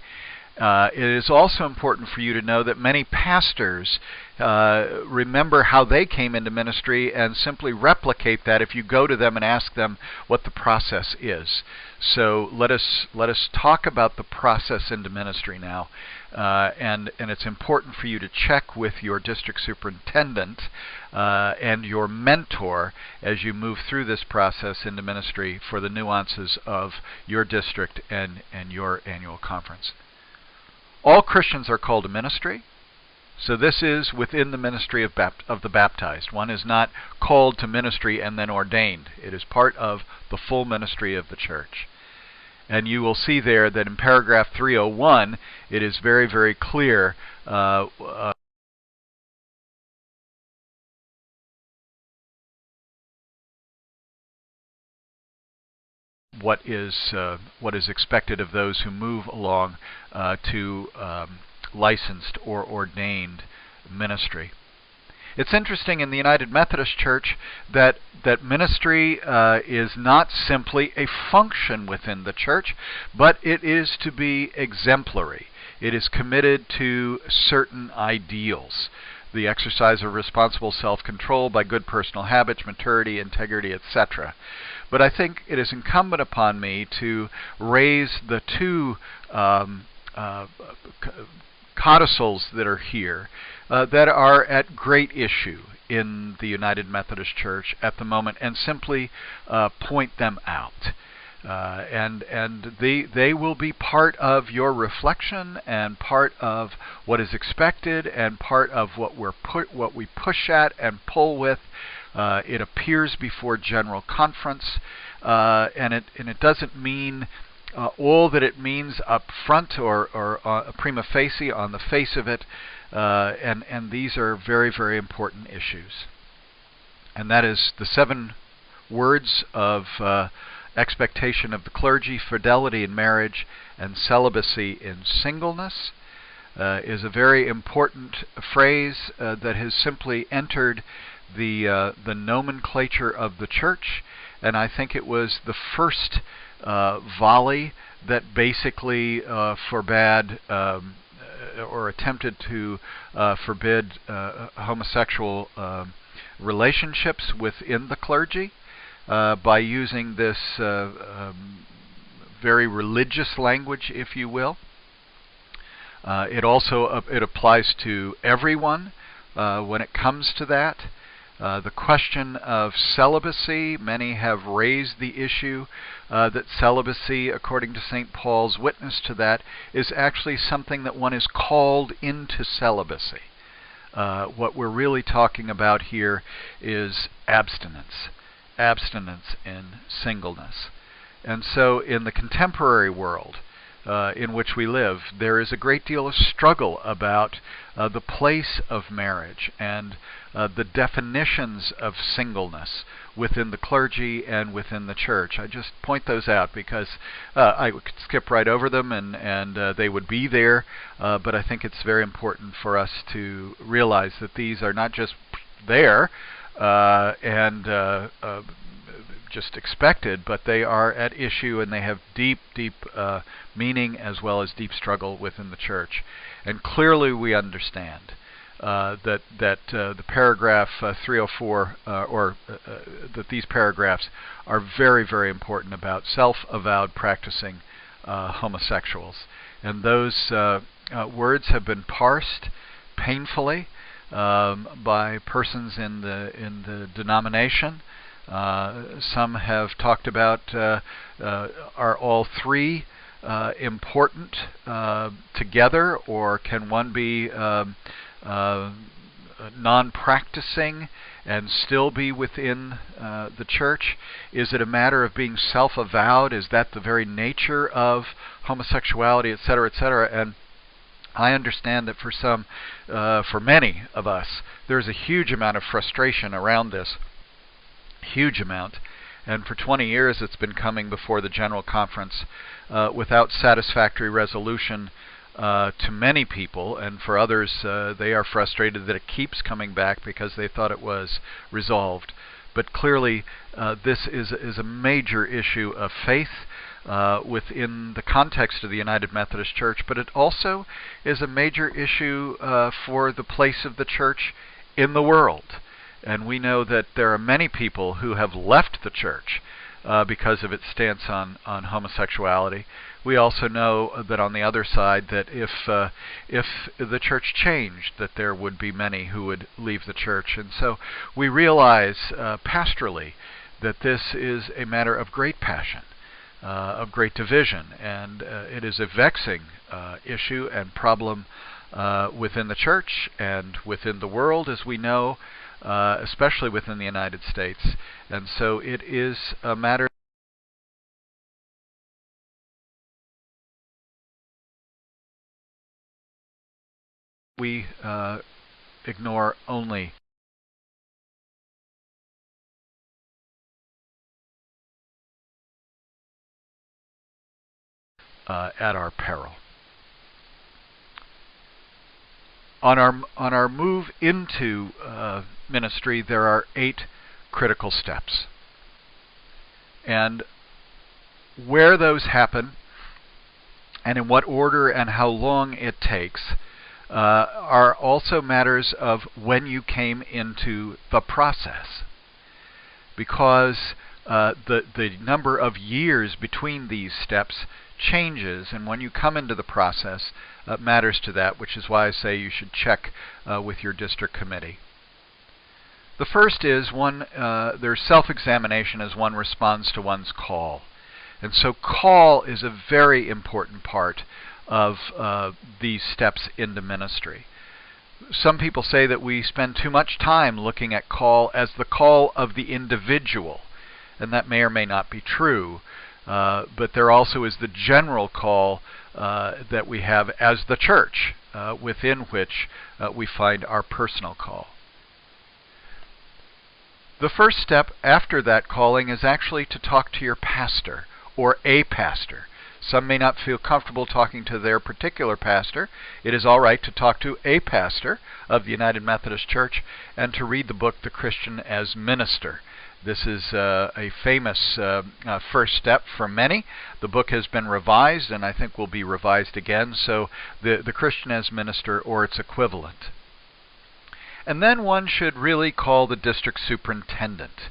It is also important for you to know that many pastors remember how they came into ministry and simply replicate that if you go to them and ask them what the process is. So let us talk about the process into ministry now, and it's important for you to check with your district superintendent and your mentor as you move through this process into ministry for the nuances of your district and your annual conference. All Christians are called to ministry. So this is within the ministry of the baptized. One is not called to ministry and then ordained. It is part of the full ministry of the church. And you will see there that in paragraph 301, it is very, very clear what is expected of those who move along to licensed or ordained ministry. It's interesting in the United Methodist Church that ministry is not simply a function within the church, but it is to be exemplary. It is committed to certain ideals. The exercise of responsible self-control by good personal habits, maturity, integrity, etc. But I think it is incumbent upon me to raise the two codicils that are here that are at great issue in the United Methodist Church at the moment, and simply point them out. And they will be part of your reflection and part of what is expected and part of what we push at and pull with. It appears before General Conference, and it doesn't mean all that it means up front or prima facie on the face of it, and these are very, very important issues. And that is the 7 words of expectation of the clergy: fidelity in marriage and celibacy in singleness. Is a very important phrase that has simply entered the nomenclature of the church, and I think it was the first volley that basically forbade or attempted to forbid homosexual relationships within the clergy by using this very religious language, if you will. It also it applies to everyone when it comes to that. The question of celibacy, many have raised the issue that celibacy, according to St. Paul's witness to that, is actually something that one is called into celibacy. What we're really talking about here is abstinence. Abstinence in singleness. And so in the contemporary world in which we live, there is a great deal of struggle about the place of marriage and the definitions of singleness within the clergy and within the church. I just point those out because I could skip right over them and they would be there, but I think it's very important for us to realize that these are not just there and just expected, but they are at issue and they have deep, deep meaning as well as deep struggle within the church. And clearly we understand that the paragraph 304, that these paragraphs are very, very important about self-avowed practicing homosexuals. And those words have been parsed painfully by persons in the denomination. Some have talked about are all three important together, or can one be non-practicing and still be within the church? Is it a matter of being self-avowed? Is that the very nature of homosexuality, etc., etc.? And I understand that for many of us, there's a huge amount of frustration around this. Huge amount. And for 20 years it's been coming before the General Conference without satisfactory resolution to many people, and for others they are frustrated that it keeps coming back because they thought it was resolved. But clearly this is a major issue of faith within the context of the United Methodist Church, but it also is a major issue for the place of the church in the world. And we know that there are many people who have left the church because of its stance on homosexuality. We also know that on the other side, that if the church changed, that there would be many who would leave the church. And so we realize pastorally that this is a matter of great passion, of great division, and it is a vexing issue and problem within the church and within the world, as we know, especially within the United States. And so it is a matter we ignore only at our peril. On our move into ministry, there are 8 critical steps. And where those happen, and in what order and how long it takes, are also matters of when you came into the process. Because the number of years between these steps changes, and when you come into the process, matters to that, which is why I say you should check with your district committee. The first is there's self-examination as one responds to one's call. And so call is a very important part of these steps into ministry. Some people say that we spend too much time looking at call as the call of the individual, and that may or may not be true. But there also is the general call that we have as the church, within which we find our personal call. The first step after that calling is actually to talk to your pastor or a pastor. Some may not feel comfortable talking to their particular pastor. It is all right to talk to a pastor of the United Methodist Church and to read the book, The Christian as Minister. This is a famous first step for many. The book has been revised, and I think will be revised again, so the Christian as Minister or its equivalent. And then one should really call the district superintendent.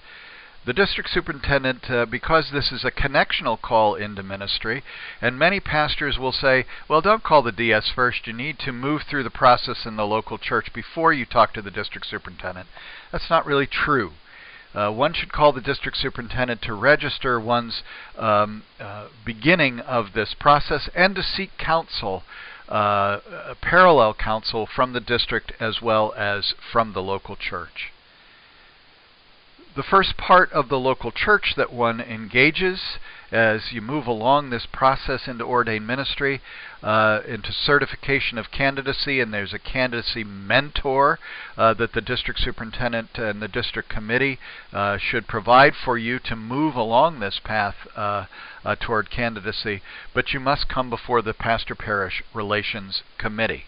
The district superintendent, because this is a connectional call into ministry, and many pastors will say, well, don't call the DS first. You need to move through the process in the local church before you talk to the district superintendent. That's not really true. One should call the district superintendent to register one's beginning of this process and to seek counsel, parallel counsel from the district as well as from the local church. The first part of the local church that one engages as you move along this process into ordained ministry, into certification of candidacy, and there's a candidacy mentor that the district superintendent and the district committee should provide for you to move along this path toward candidacy, but you must come before the pastor-parish relations committee.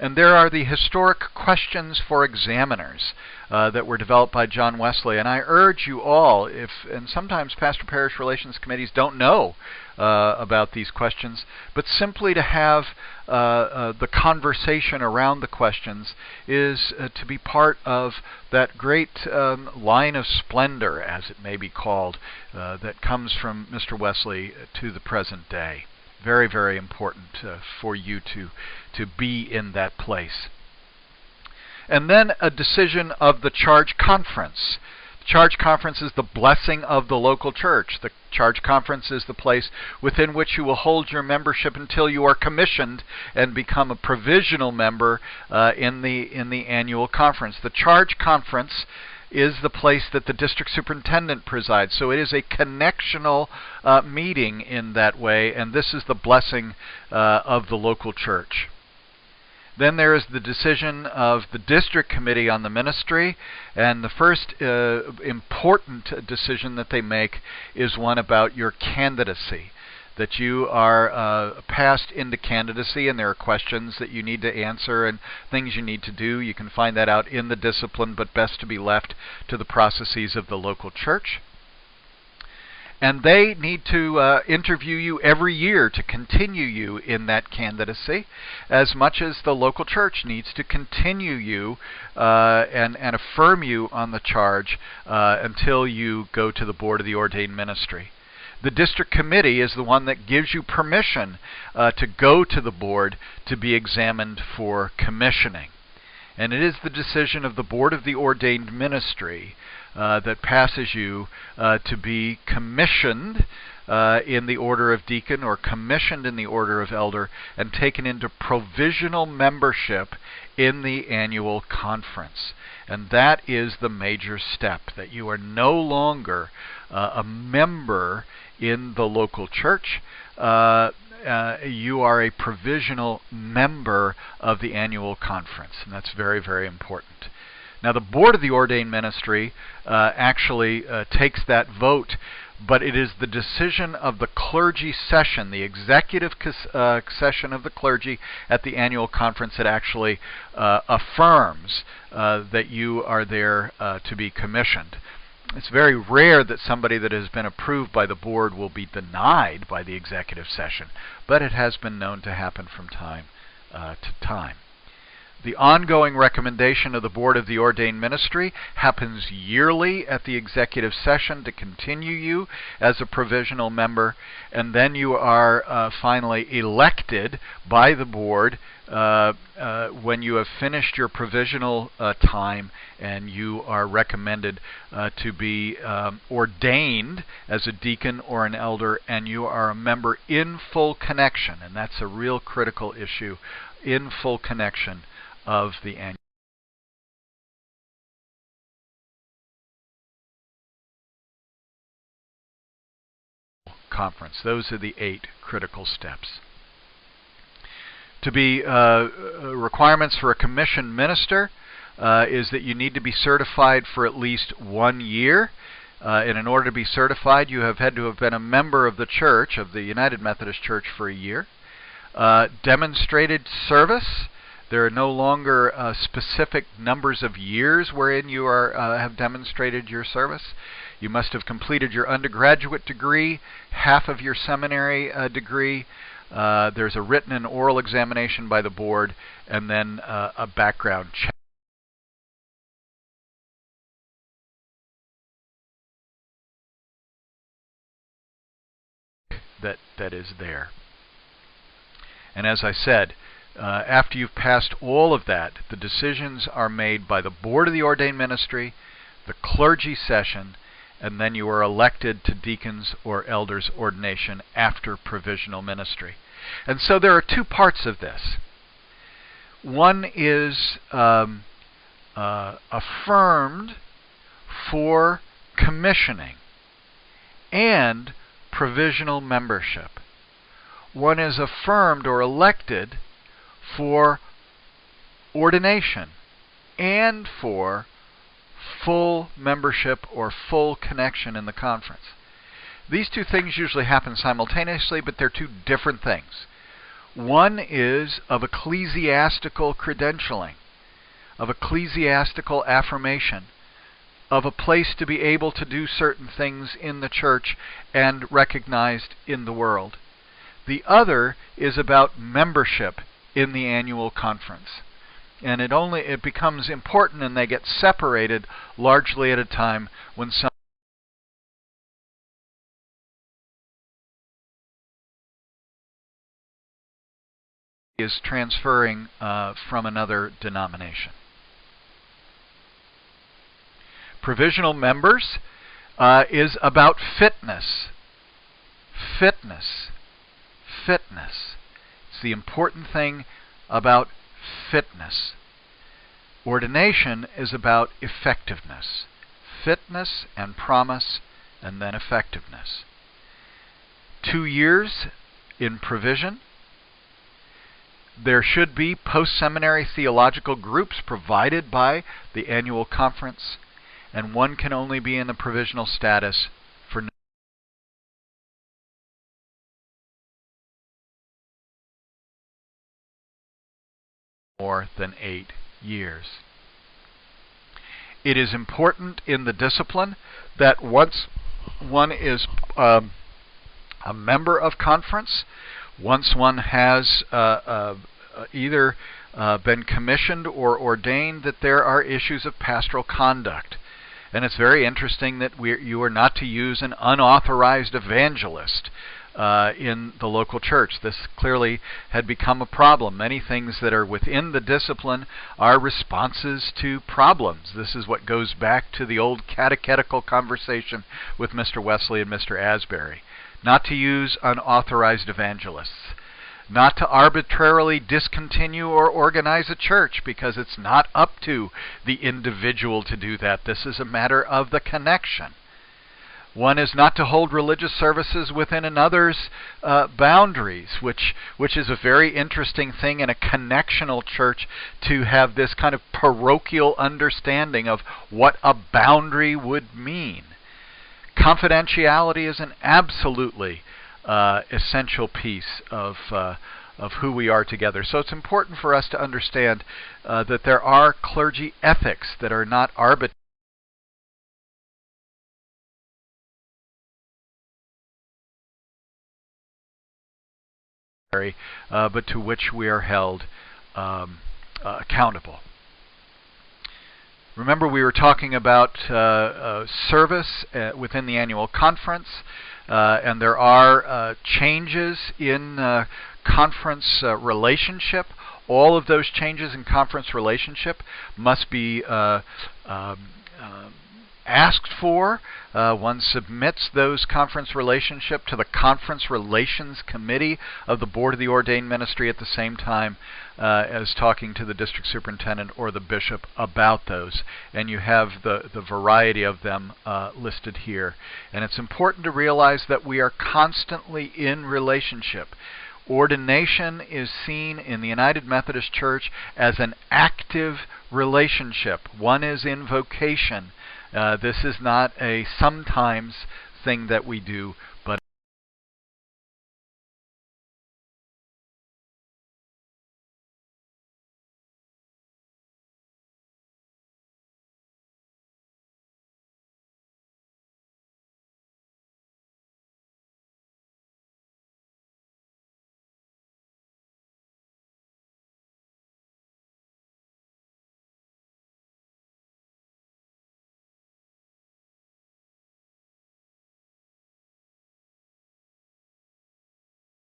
And there are the historic questions for examiners that were developed by John Wesley. And I urge you all, and sometimes pastor-parish relations committees don't know about these questions, but simply to have the conversation around the questions is to be part of that great line of splendor, as it may be called, that comes from Mr. Wesley to the present day. Very, very important for you to be in that place. And then a decision of the charge conference. The charge conference is the blessing of the local church. The charge conference is the place within which you will hold your membership until you are commissioned and become a provisional member in the annual conference. The charge conference is the place that the district superintendent presides. So it is a connectional meeting in that way, and this is the blessing of the local church. Then there is the decision of the district committee on the ministry, and the first important decision that they make is one about your candidacy. That you are passed into candidacy, and there are questions that you need to answer and things you need to do. You can find that out in the discipline, but best to be left to the processes of the local church. And they need to interview you every year to continue you in that candidacy, as much as the local church needs to continue you and affirm you on the charge until you go to the board of the ordained ministry. The district committee is the one that gives you permission to go to the board to be examined for commissioning. And it is the decision of the board of the ordained ministry that passes you to be commissioned in the order of deacon or commissioned in the order of elder and taken into provisional membership in the annual conference. And that is the major step, that you are no longer a member in the local church. You are a provisional member of the annual conference, and that's very, very important. Now, the board of the ordained ministry actually takes that vote, but it is the decision of the clergy session, the executive session of the clergy at the annual conference, that actually affirms that you are there to be commissioned. It's very rare that somebody that has been approved by the board will be denied by the executive session, but it has been known to happen from time to time. The ongoing recommendation of the Board of the Ordained Ministry happens yearly at the executive session to continue you as a provisional member, and then you are finally elected by the board when you have finished your provisional time, and you are recommended to be ordained as a deacon or an elder, and you are a member in full connection, and that's a real critical issue, in full connection of the annual conference. Those are the 8 critical steps. To be requirements for a commissioned minister is that you need to be certified for at least 1 year. And in order to be certified, you have had to have been a member of the church, of the United Methodist Church, for a year. Demonstrated service. There are no longer specific numbers of years wherein you have demonstrated your service. You must have completed your undergraduate degree, half of your seminary degree. There's a written and oral examination by the board, and then a background check. That is there. And as I said, after you've passed all of that, the decisions are made by the board of the ordained ministry, the clergy session, and then you are elected to deacons or elders ordination after provisional ministry. And so there are 2 parts of this. One is affirmed for commissioning and provisional membership. One is affirmed or elected for ordination and for full membership or full connection in the conference. These 2 things usually happen simultaneously, but they're 2 different things. One is of ecclesiastical credentialing, of ecclesiastical affirmation, of a place to be able to do certain things in the church and recognized in the world. The other is about membership in the annual conference. And it becomes important, and they get separated largely at a time when some is transferring from another denomination. Provisional members is about fitness. Fitness. Fitness. It's the important thing about fitness. Ordination is about effectiveness. Fitness and promise, and then effectiveness. 2 years in provision. There should be post-seminary theological groups provided by the annual conference, and one can only be in the provisional status for more than 8 years. It is important in the discipline that once one is a member of conference, once one has either been commissioned or ordained, that there are issues of pastoral conduct. And it's very interesting that you are not to use an unauthorized evangelist in the local church. This clearly had become a problem. Many things that are within the discipline are responses to problems. This is what goes back to the old catechetical conversation with Mr. Wesley and Mr. Asbury. Not to use unauthorized evangelists. Not to arbitrarily discontinue or organize a church, because it's not up to the individual to do that. This is a matter of the connection. One is not to hold religious services within another's boundaries, which is a very interesting thing in a connectional church, to have this kind of parochial understanding of what a boundary would mean. Confidentiality is an absolutely essential piece of who we are together. So it's important for us to understand that there are clergy ethics that are not arbitrary, but to which we are held accountable. Remember, we were talking about service within the annual conference, and there are changes in conference relationship. All of those changes in conference relationship must be asked for. One submits those conference relationship to the Conference Relations Committee of the Board of the Ordained Ministry at the same time as talking to the district superintendent or the bishop about those. And you have the variety of them listed here. And it's important to realize that we are constantly in relationship. Ordination is seen in the United Methodist Church as an active relationship. One is in vocation. This is not a sometimes thing that we do.